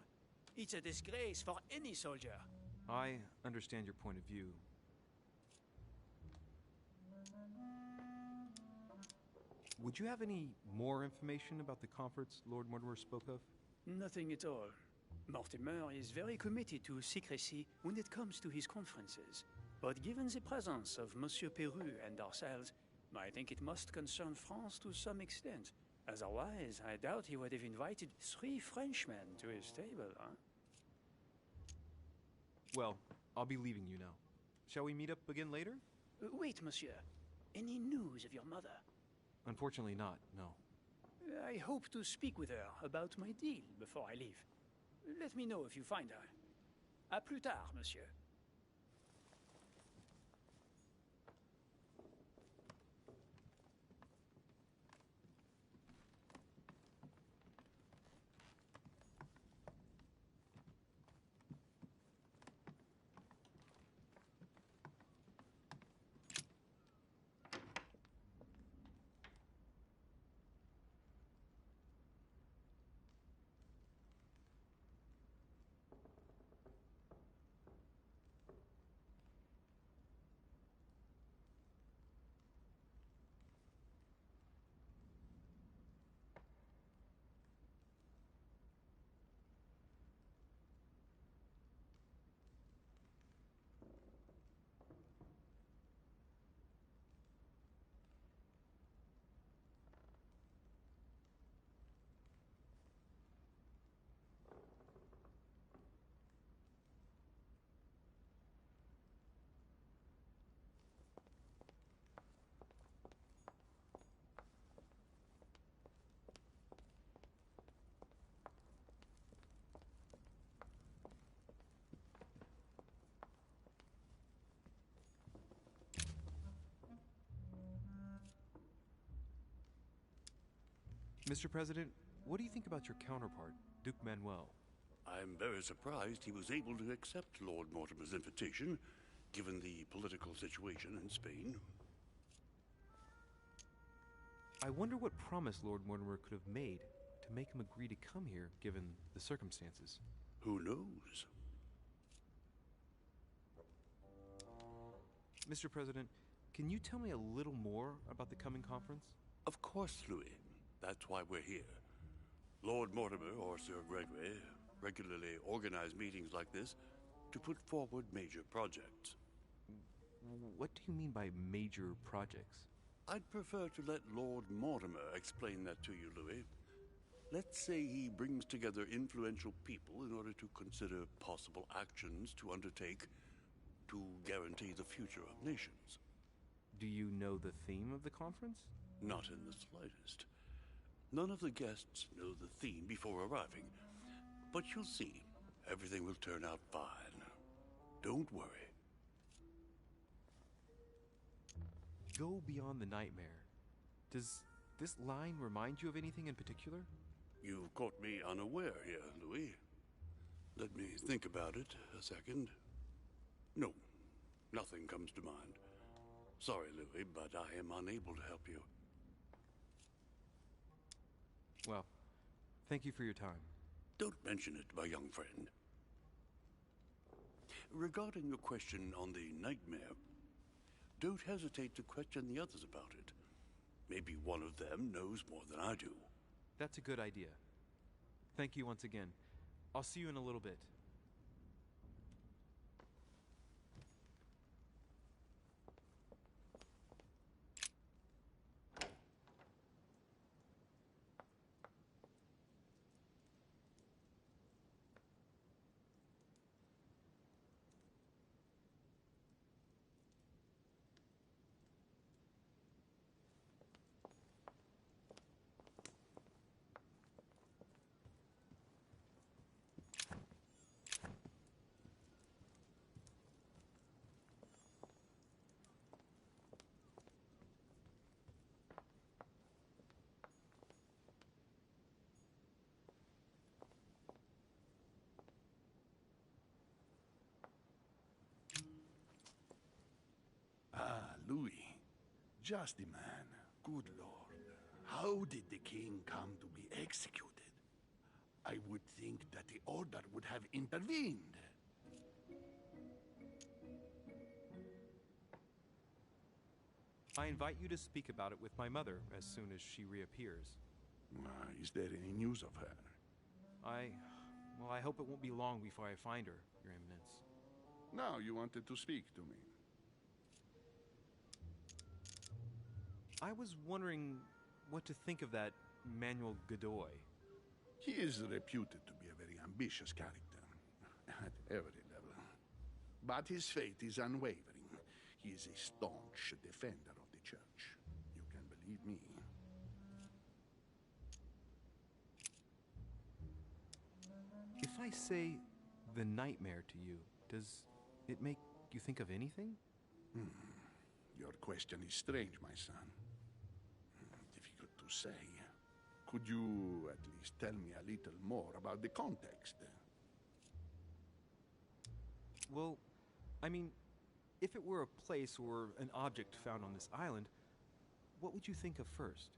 Speaker 9: It's a disgrace for any soldier.
Speaker 7: I understand your point of view. Would you have any more information about the conference Lord Mortimer spoke of?
Speaker 9: Nothing at all. Mortimer is very committed to secrecy when it comes to his conferences. But given the presence of Monsieur Peru and ourselves, I think it must concern France to some extent. Otherwise, I doubt he would have invited 3 Frenchmen to his table, huh?
Speaker 7: Well, I'll be leaving you now. Shall we meet up again later?
Speaker 9: Wait, monsieur. Any news of your mother?
Speaker 7: Unfortunately not, no.
Speaker 9: I hope to speak with her about my deal before I leave. Let me know if you find her. À plus tard, monsieur.
Speaker 7: Mr. President, what do you think about your counterpart, Duke Manuel?
Speaker 6: I'm very surprised he was able to accept Lord Mortimer's invitation, given the political situation in Spain.
Speaker 7: I wonder what promise Lord Mortimer could have made to make him agree to come here, given the circumstances.
Speaker 6: Who knows?
Speaker 7: Mr. President, can you tell me a little more about the coming conference?
Speaker 6: Of course, Louis. That's why we're here. Lord Mortimer, or Sir Gregory, regularly organize meetings like this to put forward major projects.
Speaker 7: What do you mean by major projects?
Speaker 6: I'd prefer to let Lord Mortimer explain that to you, Louis. Let's say he brings together influential people in order to consider possible actions to undertake to guarantee the future of nations.
Speaker 7: Do you know the theme of the conference?
Speaker 6: Not in the slightest. None of the guests know the theme before arriving, but you'll see. Everything will turn out fine. Don't worry.
Speaker 7: Go beyond the nightmare. Does this line remind you of anything in particular?
Speaker 6: You've caught me unaware here, Louis. Let me think about it a second. No, nothing comes to mind. Sorry, Louis, but I am unable to help you.
Speaker 7: Well, thank you for your time.
Speaker 6: Don't mention it, my young friend. Regarding your question on the nightmare, don't hesitate to question the others about it. Maybe one of them knows more than I do.
Speaker 7: That's a good idea. Thank you once again. I'll see you in a little bit.
Speaker 3: Louis, just the man. Good Lord. How did the king come to be executed? I would think that the order would have intervened.
Speaker 7: I invite you to speak about it with my mother as soon as she reappears.
Speaker 3: Is there any news of her?
Speaker 7: Well, I hope it won't be long before I find her, Your Eminence.
Speaker 3: Now you wanted to speak to me.
Speaker 7: I was wondering what to think of that Manuel Godoy.
Speaker 3: He is reputed to be a very ambitious character, at every level. But his faith is unwavering. He is a staunch defender of the church. You can believe me.
Speaker 7: If I say the nightmare to you, does it make you think of anything?
Speaker 3: Your question is strange, my son. Difficult to say. Could you at least tell me a little more about the context?
Speaker 7: Well, I mean, if it were a place or an object found on this island, what would you think of first?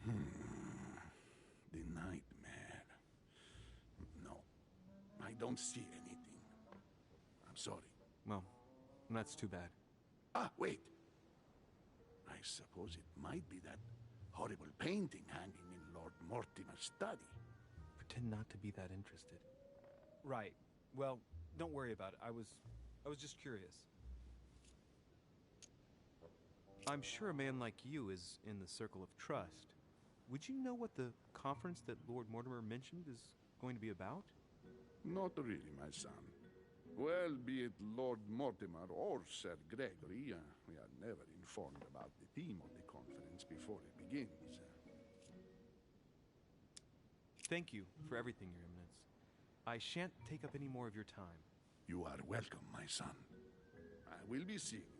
Speaker 3: The nightmare. No, I don't see anything. I'm sorry.
Speaker 7: Well, that's too bad.
Speaker 3: Ah, wait. I suppose it might be that horrible painting hanging in Lord Mortimer's study.
Speaker 7: Pretend not to be that interested. Right. Well, don't worry about it. I was just curious. I'm sure a man like you is in the circle of trust. Would you know what the conference that Lord Mortimer mentioned is going to be about?
Speaker 3: Not really, my son. Well, be it Lord Mortimer or Sir Gregory, we are never informed about the theme of the conference before it begins.
Speaker 7: Thank you for everything, Your Eminence. I shan't take up any more of your time.
Speaker 3: You are welcome, my son. I will be seeing you.